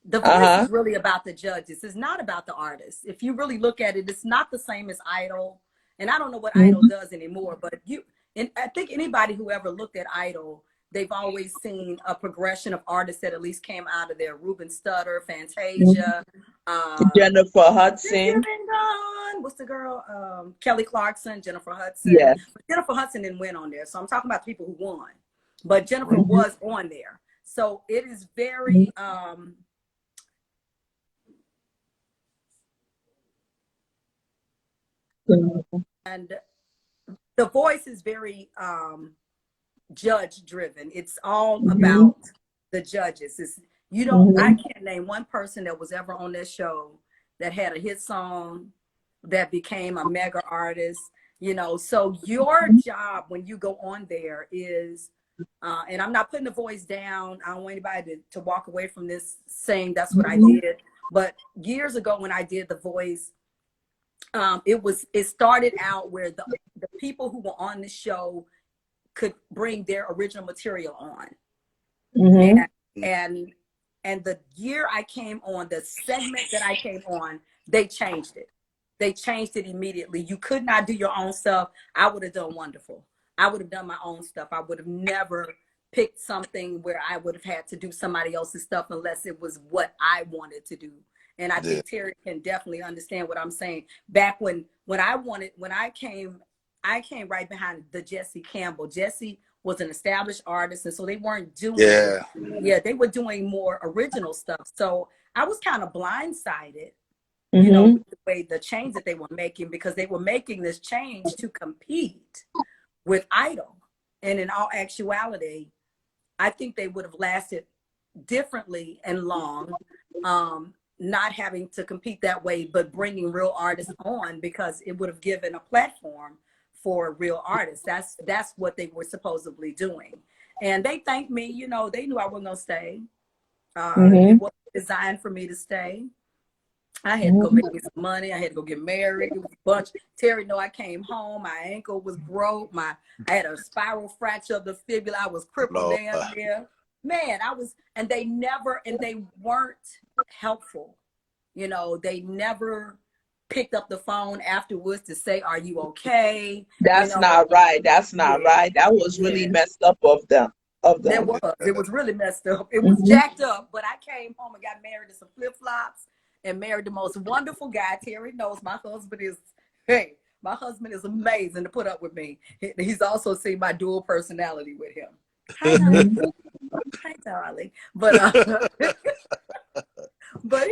The Voice is really about the judges. It's not about the artists. If you really look at it, it's not the same as Idol. And I don't know what Idol does anymore, but I think anybody who ever looked at Idol, they've always seen a progression of artists that at least came out of there. Ruben Studdard, Fantasia, Jennifer Hudson. What's the girl? Kelly Clarkson, Jennifer Hudson. Yeah. But Jennifer Hudson didn't win on there. So I'm talking about the people who won. But Jennifer was on there. So it is very and The Voice is very judge driven. It's all about the judges. I can't name one person that was ever on that show that had a hit song that became a mega artist, so your job when you go on there is and I'm not putting The Voice down. I don't want anybody to walk away from this saying that's what I did. But years ago when I did The Voice, it started out where the people who were on the show could bring their original material on. And the year I came on, the segment that I came on, they changed it. They changed it immediately. You could not do your own stuff. I would have done wonderful. I would have done my own stuff. I would have never picked something where I would have had to do somebody else's stuff unless it was what I wanted to do. And I think Terry can definitely understand what I'm saying. Back when I came right behind the Jesse Campbell. Jesse was an established artist, and so they weren't doing they were doing more original stuff. So I was kind of blindsided, with the change that they were making, because they were making this change to compete with Idol. And in all actuality, I think they would have lasted differently and long, not having to compete that way, but bringing real artists on, because it would have given a platform for real artists. That's what they were supposedly doing. And they thanked me, they knew I wasn't gonna stay. It wasn't designed for me to stay. I had to go make me some money. I had to go get married. It was a bunch. Terry I came home. My ankle was broke. I had a spiral fracture of the fibula. I was crippled down there. Man, and they weren't helpful. They never picked up the phone afterwards to say, "Are you okay?" That's not right. That's not right. That was really messed up of them. It was really messed up. It was jacked up. But I came home and got married to some flip-flops and married the most wonderful guy. Terry knows my husband is amazing to put up with me. He's also seen my dual personality with him. Hi, darling. Hi, darling. But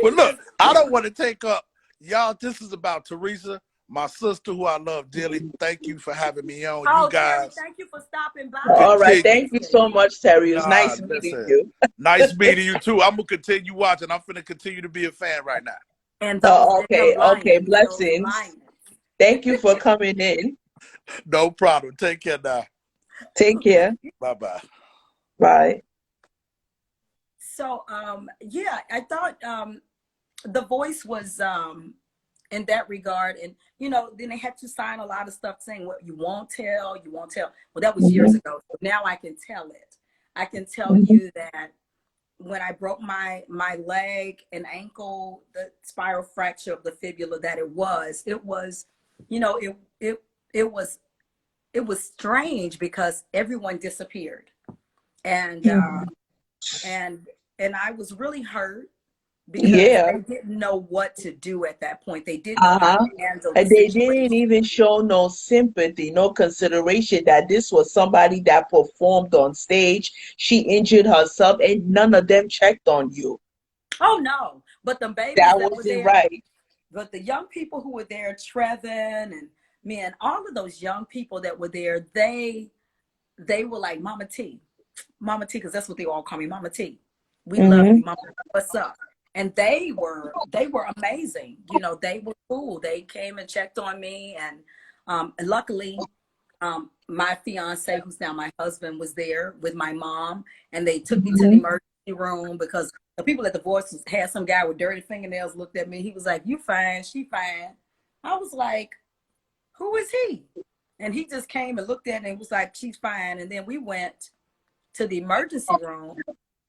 well, look, I don't want to take up y'all. This is about Terisa, my sister, who I love dearly. Thank you for having me on. You guys, Terry, thank you for stopping by. All right, thank you so much, Terry. It was nice meeting you. Nice meeting you too. I'm gonna continue watching. I'm gonna continue to be a fan right now. And okay, blessings. Thank you for coming in. No problem. Take care now. Take care. Bye-bye. Bye. So I thought The Voice was in that regard, and then they had to sign a lot of stuff saying what you won't tell. Well, that was years ago. So now I can tell it. I can tell you that when I broke my leg and ankle, the spiral fracture of the fibula, that it was strange because everyone disappeared, and I was really hurt because they didn't know what to do at that point. They didn't know how to handle and they didn't even show no sympathy, no consideration that this was somebody that performed on stage. She injured herself, and none of them checked on you. Oh no! But the babies that wasn't were there, right. But the young people who were there, Trevin and me, and all of those young people that were there, they were like Mama T, because that's what they all call me, Mama T. We love you, Mama. What's up? And they were amazing. They were cool. They came and checked on me, and luckily, my fiance, who's now my husband, was there with my mom, and they took me to the emergency room because the people at The Voice had some guy with dirty fingernails looked at me. He was like, "You fine? She fine?" I was like, "Who is he?" And he just came and looked at it and was like, "She's fine." And then we went to the emergency room,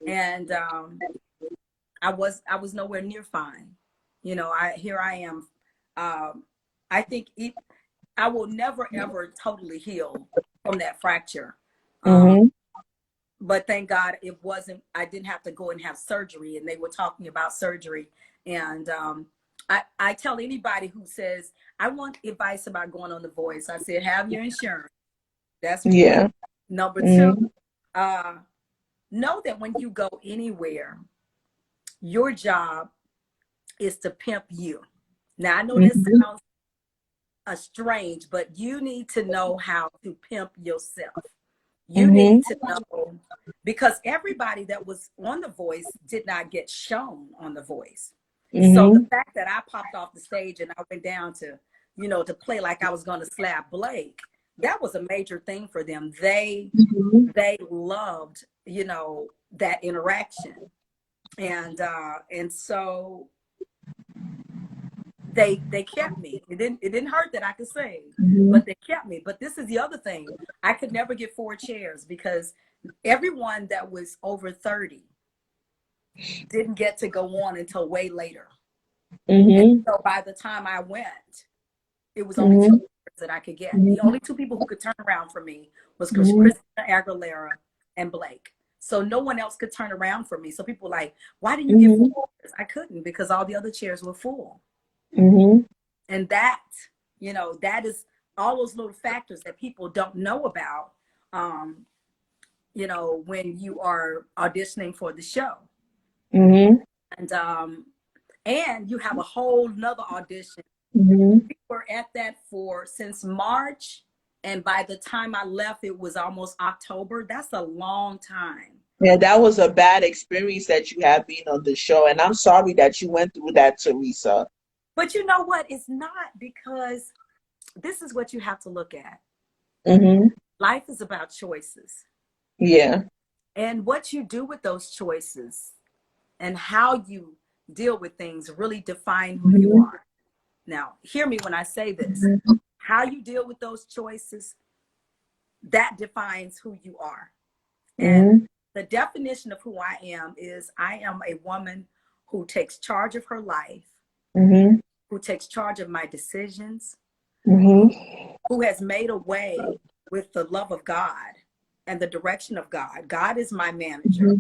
and I was nowhere near fine. Here I am. I think I will never ever totally heal from that fracture. But thank God I didn't have to go and have surgery, and they were talking about surgery. And I tell anybody who says, I want advice about going on The Voice, I said, have your insurance. That's one. Number two, know that when you go anywhere, your job is to pimp you. Now, I know this sounds strange, but you need to know how to pimp yourself. You need to know, because everybody that was on The Voice did not get shown on The Voice. So the fact that I popped off the stage and I went down to, you know, to play like I was going to slap Blake, that was a major thing for them. They loved, you know, that interaction. And so they kept me. It didn't hurt that I could sing, but they kept me. But this is the other thing. I could never get 4 chairs because everyone that was over 30 didn't get to go on until way later. And so by the time I went, it was only 2 chairs that I could get. The only 2 people who could turn around for me was Christina Aguilera and Blake. So no one else could turn around for me. So people were like, why didn't you get 4 chairs? I couldn't, because all the other chairs were full. And that, you know, that is all those little factors that people don't know about, you know, when you are auditioning for the show. And you have a whole nother audition. We were at that since March. And by the time I left, it was almost October. That's a long time. Yeah, that was a bad experience that you had being on the show. And I'm sorry that you went through that, Terisa. But you know what? It's not, because this is what you have to look at. Life is about choices. Yeah. And what you do with those choices and how you deal with things really define who you are. Now, hear me when I say this. How you deal with those choices, that defines who you are. And the definition of who I am is I am a woman who takes charge of her life, who takes charge of my decisions, who has made a way with the love of God and the direction of God. God is my manager,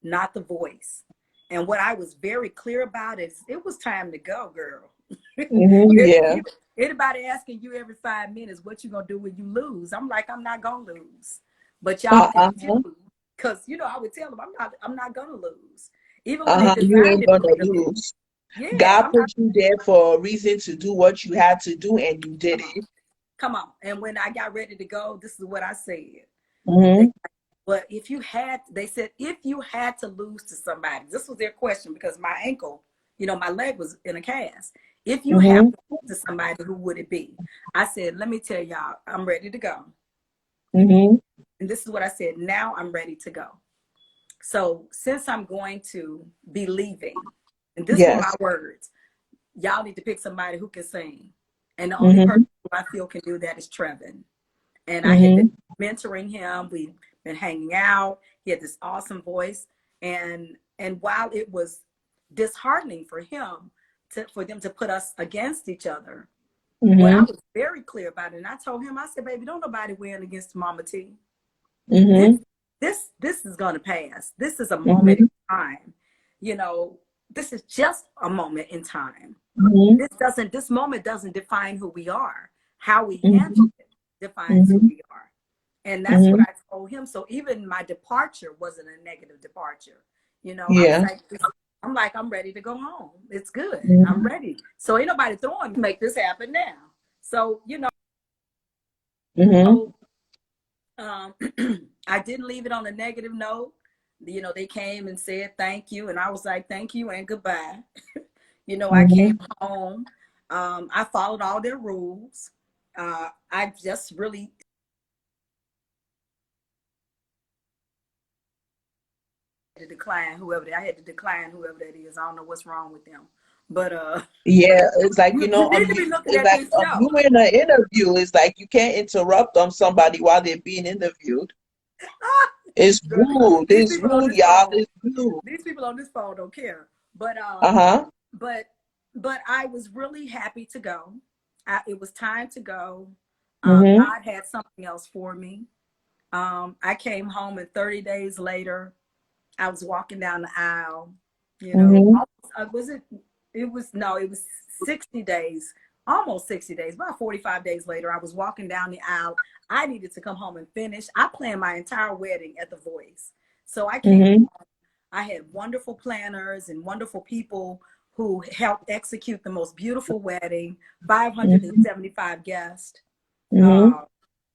not The Voice. And what I was very clear about is it was time to go, girl. Yeah. Anybody asking you every 5 minutes what you gonna do when you lose? I'm like, I'm not gonna lose. But y'all can too, because you know I would tell them I'm not gonna lose. Even when they You ain't gonna to lose. Yeah, God put you there for a reason to do what you had to do, and you did it. Come on. And when I got ready to go, this is what I said. But if you had, they said, if you had to lose to somebody, this was their question, because my ankle, you know, my leg was in a cast. If you have to lose to somebody, who would it be? I said, let me tell y'all, I'm ready to go. And this is what I said, now I'm ready to go. So since I'm going to be leaving, and this were my words, y'all need to pick somebody who can sing. And the only person who I feel can do that is Trevin. And I had been mentoring him. We've been hanging out. He had this awesome voice. And while it was disheartening for him, for them to put us against each other, what I was very clear about it, and I told him, I said, baby, don't nobody win against Mama T. This is going to pass. This is a moment in time. You know, this is just a moment in time. This moment doesn't define who we are. How we handle it defines who we are. And that's what I told him. So even my departure wasn't a negative departure. You know, I'm like, I'm ready to go home. It's good. I'm ready. So ain't nobody throwing me to make this happen now. So, you know, I didn't leave it on a negative note. You know, they came and said thank you. And I was like, thank you and goodbye. You know, I came home. I followed all their rules. I just really had to decline whoever that is. I don't know what's wrong with them. But yeah, it's like, you you know, need to be looking at like this show. you in an interview, it's like you can't interrupt on somebody while they're being interviewed. It's rude. It's rude, y'all. It's rude. These people on this phone don't care. But but I was really happy to go. It was time to go. God had something else for me. I came home, and 30 days later, I was walking down the aisle. You know, it was 60 days, almost 60 days, about 45 days later, I was walking down the aisle. I needed to come home and finish. I planned my entire wedding at The Voice. So I came, I had wonderful planners and wonderful people who helped execute the most beautiful wedding, 575 guests.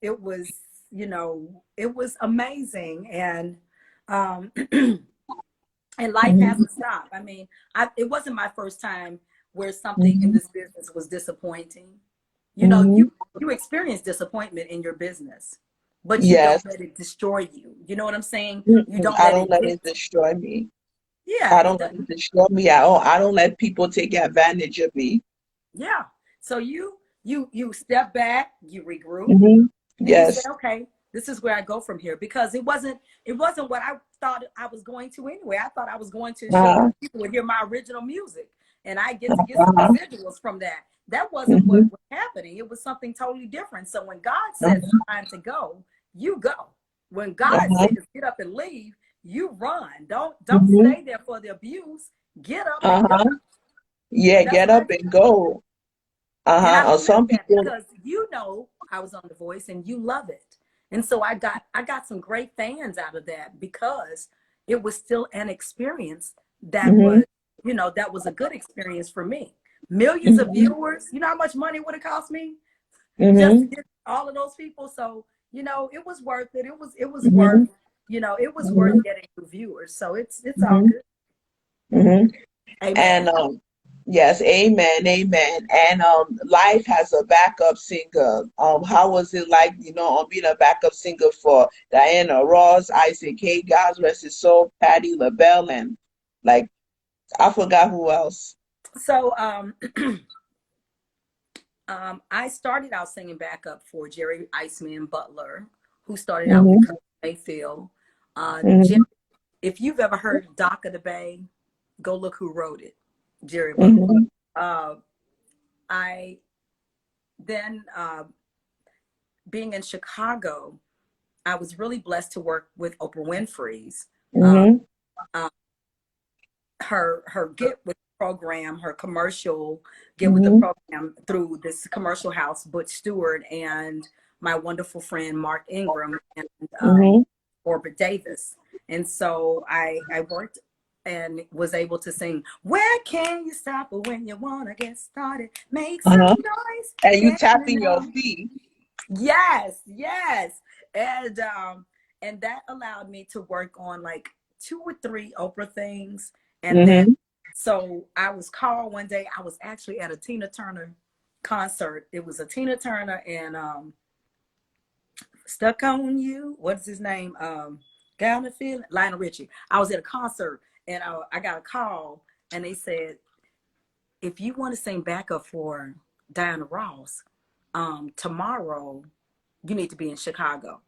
It was, you know, it was amazing. And and life hasn't stopped. I mean, it wasn't my first time where something in this business was disappointing. You know, you experience disappointment in your business, but you don't Yes. let it destroy you. You know what I'm saying? You don't I let don't it let get, it destroy me. yeah, I it don't let doesn't. it destroy me. I don't let people take advantage of me. Yeah. So you step back, you regroup, and you say, Yes. okay, this is where I go from here, because it wasn't what I thought I was going to anyway. I thought I was going to a show where Uh-huh. people would hear my original music and I get to get some Uh-huh. residuals from that. That wasn't what was happening. It was something totally different. So when God says it's time to go, you go. When God Uh-huh. says get up and leave, you run. Don't Uh-huh. stay there for the abuse. Get up and go. Uh-huh. Yeah, And that's get what I up did. and go. And I Uh-huh. Or believe some that people. because you know I was on The Voice and you love it. And so I got some great fans out of that because it was still an experience that Mm-hmm. was, you know, that was a good experience for me. Millions of viewers, you know how much money it would have cost me just to Mm-hmm. get all of those people. So, you know, it was worth it. It was worth, Mm-hmm. you know, it was worth Mm-hmm. getting new viewers. So it's all Mm-hmm. good. Mm-hmm. Amen. And yes, amen, amen. And life has a backup singer. How was it like, being a backup singer for Diana Ross, Isaac Hay, God's rest his soul, Patti LaBelle, and like I forgot who else. So I started out singing backup for Jerry Iceman Butler, who started out with Mm-hmm. Kirk Mayfield. Jerry, Mm-hmm. if you've ever heard Dock of the Bay, go look who wrote it, Jerry Butler. Mm-hmm. Uh, I then, being in Chicago, I was really blessed to work with Oprah Winfrey's. Uh, Mm-hmm. uh, her Get With the Program, her commercial Get With the Mm-hmm. Program through this commercial house, Butch Stewart and my wonderful friend Mark Ingram and Mm-hmm. Orbit Davis. And so I worked and was able to sing, Where can you stop when you want to get started? Make some Uh-huh. noise. And you Can you tapping your know? feet. Yes, yes. And that allowed me to work on like 2 or 3 Oprah things. And then Mm-hmm. so I was called one day. I was actually at a Tina Turner concert. It was a Tina Turner and Stuck on You. What's his name? Down the Feeling, Lionel Richie. I was at a concert and I got a call and they said, if you want to sing backup for Diana Ross, tomorrow you need to be in Chicago.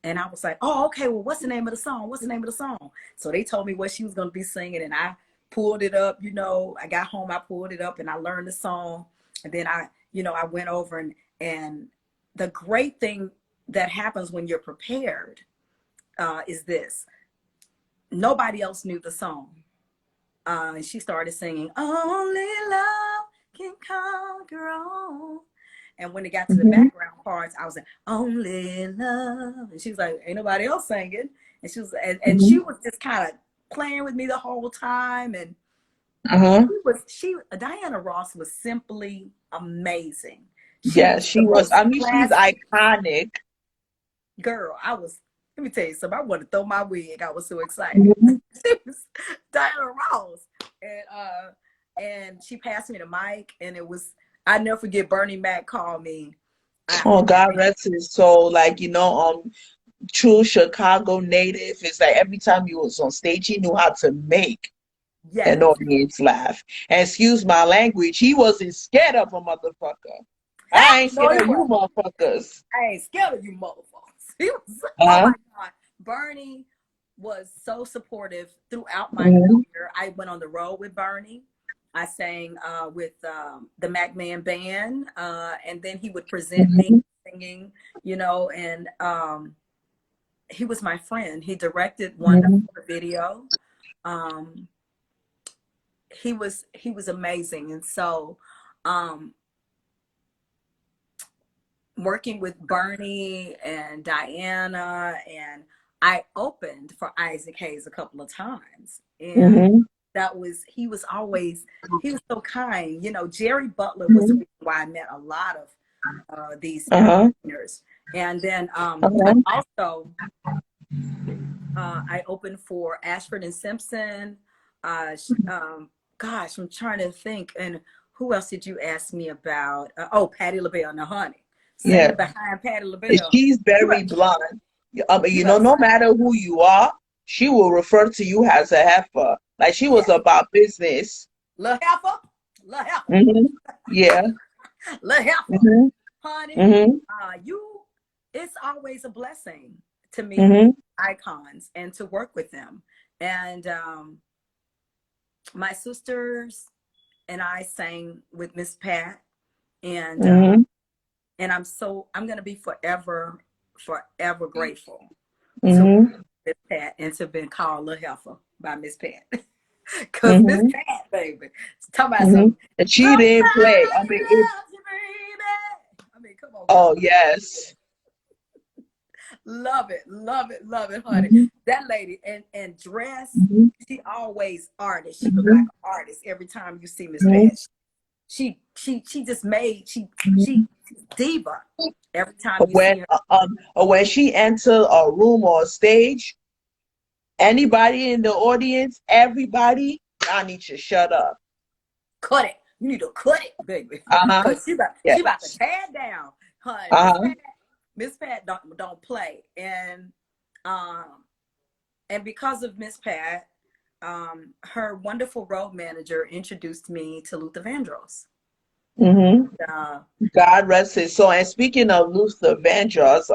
And I was like, oh, okay, well, what's the name of the song? What's the name of the song? So they told me what she was going to be singing. And I pulled it up, you know, I got home, I pulled it up and I learned the song. And then I went over and the great thing that happens when you're prepared is this. Nobody else knew the song. And she started singing, Only Love Can Conquer All. And when it got to the Mm-hmm. background parts, I was like, Only Love. And she was like, ain't nobody else singing. And she was, and Mm-hmm. she was just kind of playing with me the whole time. And Uh-huh. Diana Ross was simply amazing. She Yeah, was the she was. most I mean, she's classy iconic. girl. Let me tell you something. I wanted to throw my wig. I was so excited. Mm-hmm. She was Diana Ross. And she passed me the mic and I never forget Bernie Mac called me Oh, after that. God rest his soul. Like, true Chicago native. It's like every time he was on stage, he knew how to make an Yes. audience laugh. And excuse my language, he wasn't scared of a motherfucker. I ain't No, scared he of you wasn't. motherfuckers. I ain't scared of you motherfuckers. He was, oh Uh-huh. my God. Bernie was so supportive throughout my Mm-hmm. career. I went on the road with Bernie. I sang with the McMahon Band, and then he would present me Mm-hmm. singing, and he was my friend. He directed one Mm-hmm. video. Um, he was amazing, and so um, working with Bernie and Diana and I opened for Isaac Hayes a couple of times, and Mm-hmm. he was so kind. You know, Jerry Butler was the reason why I met a lot of these entertainers. And then I opened for Ashford and Simpson. Gosh, I'm trying to think. And who else did you ask me about? Patti LaBelle. Now, honey, singing behind Patti LaBelle. She's very blunt. You know, no matter who you are, she will refer to you as a heifer. Like she was about business. La heifer. La heifer. Mm-hmm. Yeah. La heifer. Mm-hmm. Honey, Mm-hmm. It's always a blessing to meet Mm-hmm. icons and to work with them. And my sisters and I sang with Miss Pat, and I'm gonna be forever grateful to Miss Pat and to have been called La Heifer by Miss Pat. Cause Miss Pat, baby, talking about something. And she didn't play. I mean, come on. Oh, yes. Love it, honey. That lady and dress, she always artist. She look like an artist every time you see Miss Pat. She just made she diva every time you see her. When she enters a room or a stage, anybody in the audience, everybody, I need to shut up. Cut it. You need to cut it, baby. Because she about to tear down, honey. Miss Pat don't play, and because of Miss Pat, her wonderful road manager introduced me to Luther Vandross. God rest his soul. And speaking of Luther Vandross,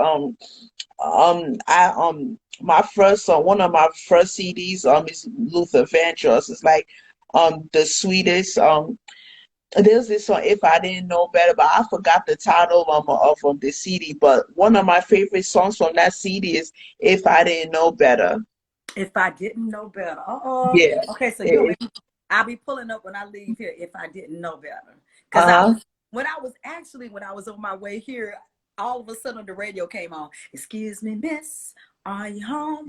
my first one of my first CDs is Luther Vandross. It's like the sweetest. There's this song, If I Didn't Know Better, but I forgot the title of the CD. But one of my favorite songs from that CD is If I Didn't Know Better. If I Didn't Know Better. Yeah. Okay, so I'll be pulling up when I leave here, If I Didn't Know Better. Because when I was on my way here, all of a sudden the radio came on. Excuse me, miss, are you home?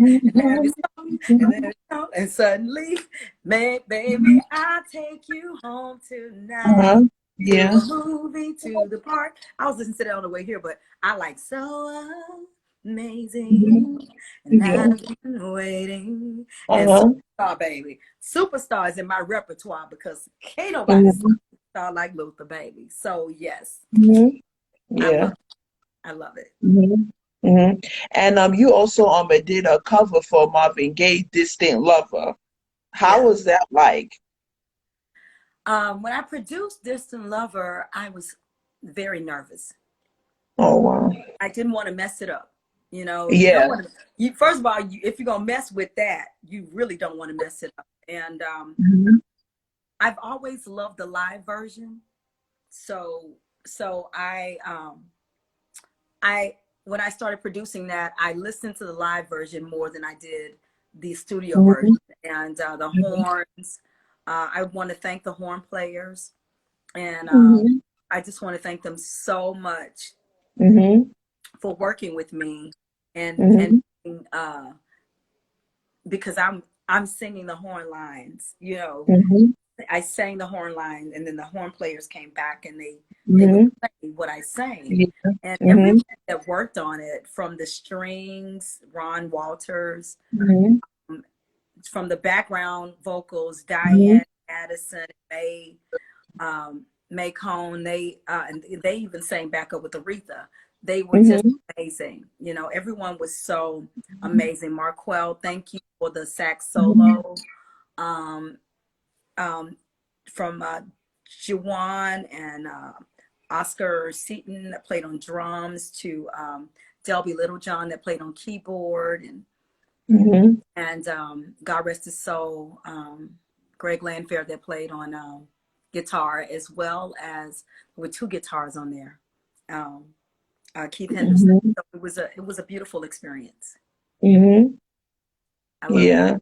And suddenly, baby, I'll take you home tonight. Yeah. To a movie, to the park. I was listening to that on the way here, but I like So Amazing. And I've been waiting. And Superstar, baby. Superstar is in my repertoire because can't nobody superstar like Luther, baby. So yes. Yeah. I love it. And you also did a cover for Marvin Gaye, Distant Lover. How was that like? When I produced Distant Lover, I was very nervous. Oh wow. I didn't want to mess it up. You know, yeah. First of all, if you're gonna mess with that, you really don't want to mess it up. And I've always loved the live version. So when I started producing that, I listened to the live version more than I did the studio version. And the horns, I want to thank the horn players, and I just want to thank them so much for working with me, and because I'm singing the horn lines, you know. I sang the horn line, and then the horn players came back and they would play what I sang. And everyone that worked on it, from the strings, Ron Walters, from the background vocals, Diane Addison, May Cone, and they even sang back up with Aretha. They were just amazing. You know, everyone was so amazing. Marquel, thank you for the sax solo. From Juwan and Oscar Seaton that played on drums, to Delby Littlejohn that played on keyboard, and God rest his soul, Greg Landfair that played on guitar, as well as with two guitars on there, Keith Henderson. So it was a beautiful experience. Yeah.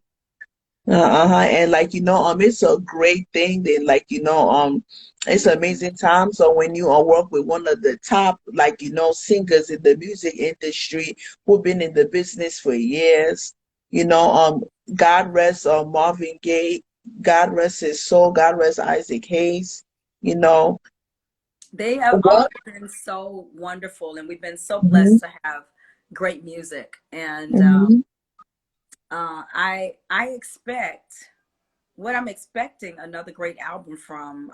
And like, it's a great thing that like, it's amazing time. So when you work with one of the top, like, singers in the music industry who've been in the business for years, you know, um, God rest Marvin Gaye, God rest his soul, God rest Isaac Hayes, you know. They have all What? been so wonderful, and we've been so Hmm. blessed to have great music. And Hmm. I expect what I'm expecting another great album from,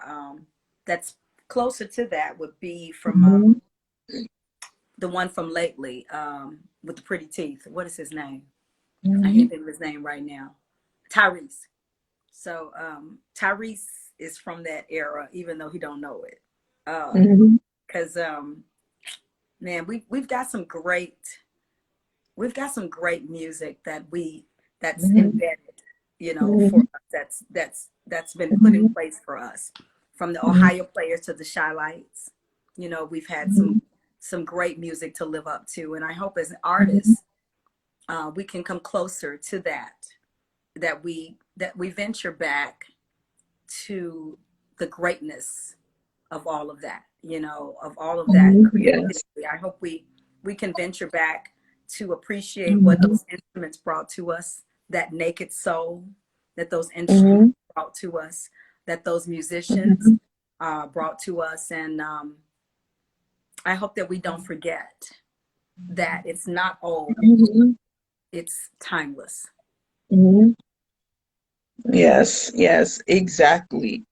that's closer to that would be from Hmm. the one from lately, with the pretty teeth. What is his name? I Hmm. can't think of his name right now. Tyrese. So Tyrese is from that era, even though he don't know it. Hmm. Because man, we've got some great music that's embedded, for Hmm. us. That's been put in Hmm. place for us. From the Hmm. Ohio Players to the Shy Lights, we've had Hmm. some great music to live up to, and I hope as Hmm. artists, we can come closer to that we venture back to the greatness of all of that, of all of that Hmm. creativity. Yes. I hope we can venture back to appreciate what Hmm. those instruments brought to us, that naked soul that those instruments Hmm. brought to us, that those musicians Hmm. brought to us. And I hope that we don't forget that it's not old, Hmm. it's timeless. Hmm. Yes, yes, exactly.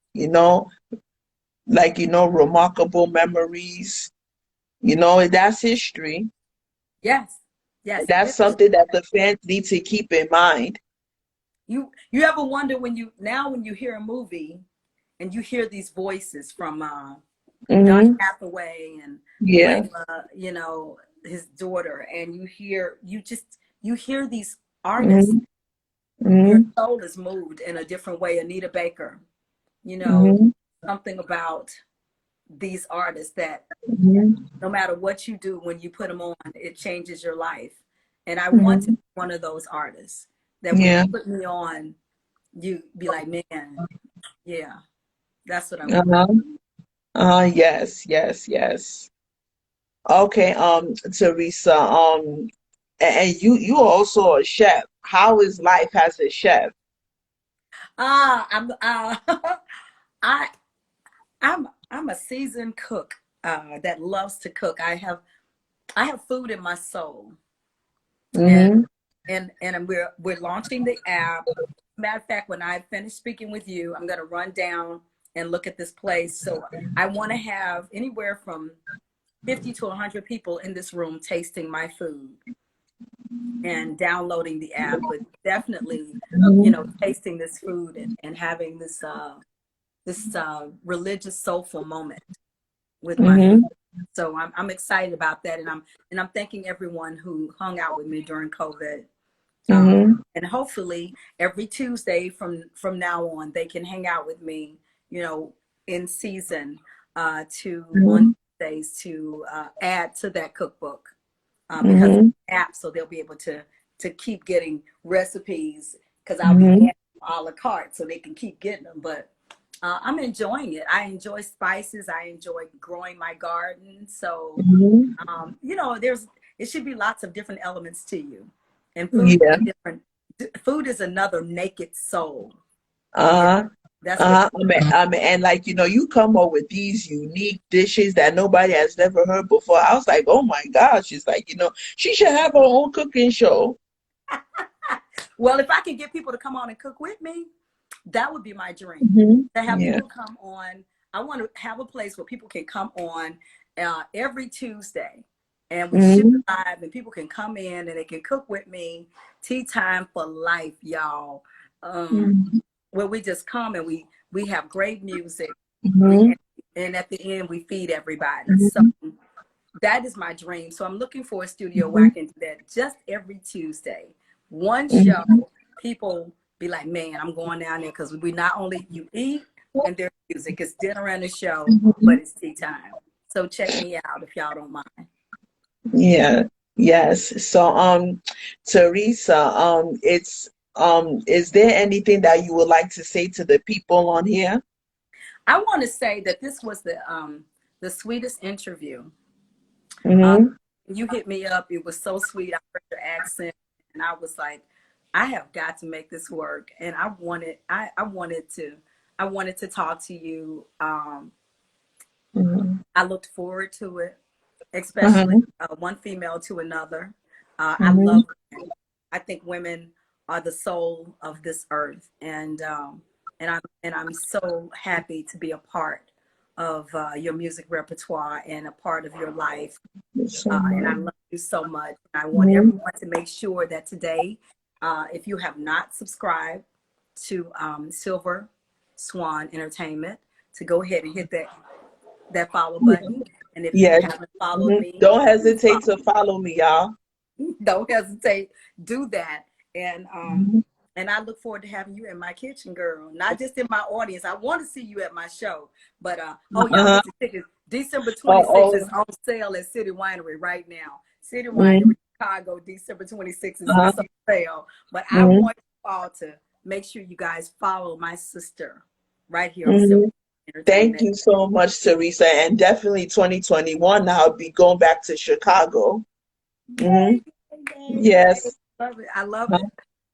Like, remarkable memories, that's history. Yes, yes, And it that's is. something that the fans need to keep in mind. You ever wonder when you hear a movie and you hear these voices from Donny Hmm. Hathaway and Yeah. Layla, his daughter, and you hear these artists, Hmm. your Hmm. soul is moved in a different way. Anita Baker, you know, Hmm. something about these artists that Hmm. no matter what you do, when you put them on, it changes your life. And I want to Hmm. be one of those artists that when you Yeah. put me on, you be like, man, yeah, that's what I want. Uh-huh. Yes, yes, yes. Okay, Teresa, and you also a chef. How is life as a chef? I'm I I'm a seasoned cook that loves to cook. I have food in my soul, and Hmm. we're launching the app. Matter of fact, when I finish speaking with you, I'm gonna run down and look at this place. So I want to have anywhere from 50 to 100 people in this room tasting my food and downloading the app, but definitely, tasting this food and having this religious soulful moment with my food. Hmm. So I'm excited about that, and I'm thanking everyone who hung out with me during COVID. Hmm. And hopefully every Tuesday from now on, they can hang out with me, you know, in season, to on Hmm. Tuesdays to add to that cookbook, because it's Hmm. an app, so they'll be able to keep getting recipes because I'll be Hmm. adding a la carte so they can keep getting them. But I'm enjoying it. I enjoy spices. I enjoy growing my garden. So, Hmm. it should be lots of different elements to you, and food is Yeah. different. Food is another naked soul. Yeah, Uh-huh. that's what. Uh-huh. And like, you come up with these unique dishes that nobody has never heard before. I was like, oh my gosh. It's like, she should have her own cooking show. Well, if I can get people to come on and cook with me, that would be my dream. Hmm. To have Yeah. people come on. I want to have a place where people can come on every Tuesday, and we shoot Hmm. live, and people can come in and they can cook with me. Tea time for life, y'all. Um, Hmm. where we just come and we have great music. We Hmm. and at the end we feed everybody. So Hmm. that is my dream. So I'm looking for a studio where I Hmm. can do that just every Tuesday. One show, Hmm. people be like, man, I'm going down there because we not only you eat and there's music, it's dinner and a show, but it's tea time. So check me out if y'all don't mind. Yeah. Yes. So, Teresa, it's is there anything that you would like to say to the people on here? I want to say that this was the sweetest interview. You hit me up. It was so sweet. I heard your accent, and I was like, I have got to make this work. And I wanted to talk to you. I looked forward to it, especially one female to another. I love women. I think women are the soul of this earth, and I'm so happy to be a part of your music repertoire and a part of your life. And I love you so much. I want everyone to make sure that today, if you have not subscribed to Silver Swan Entertainment, to go ahead and hit that follow button. And if you haven't followed me, don't hesitate to follow me, y'all. Don't hesitate. Do that. And I look forward to having you in my kitchen, girl. Not just in my audience. I want to see you at my show. But y'all get your tickets. December 26th is on sale at City Winery right now. City Winery, Chicago, December 26th is on sale. But I want you all to make sure you guys follow my sister right here on Silver Entertainment. Thank you so much, Terisa. And definitely 2021, I'll be going back to Chicago. Yes. I love it.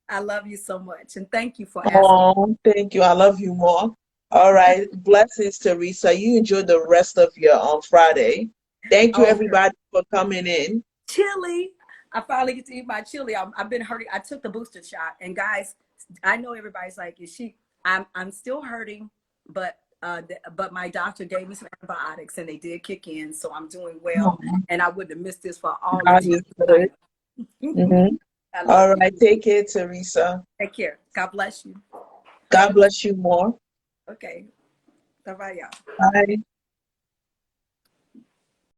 I love you so much. And thank you for asking. Oh, thank you. I love you more. All right. Blessings, Terisa. You enjoy the rest of your Friday. Thank you, everybody, for coming in. Chili. I finally get to eat my chili. I've been hurting. I took the booster shot. And guys, I know everybody's like, I'm still hurting, but my doctor gave me some antibiotics and they did kick in. So I'm doing well. And I wouldn't have missed this for all the time. All right. Take care, Terisa. Take care. God bless you. God bless you more. Okay. Bye-bye, y'all. Bye.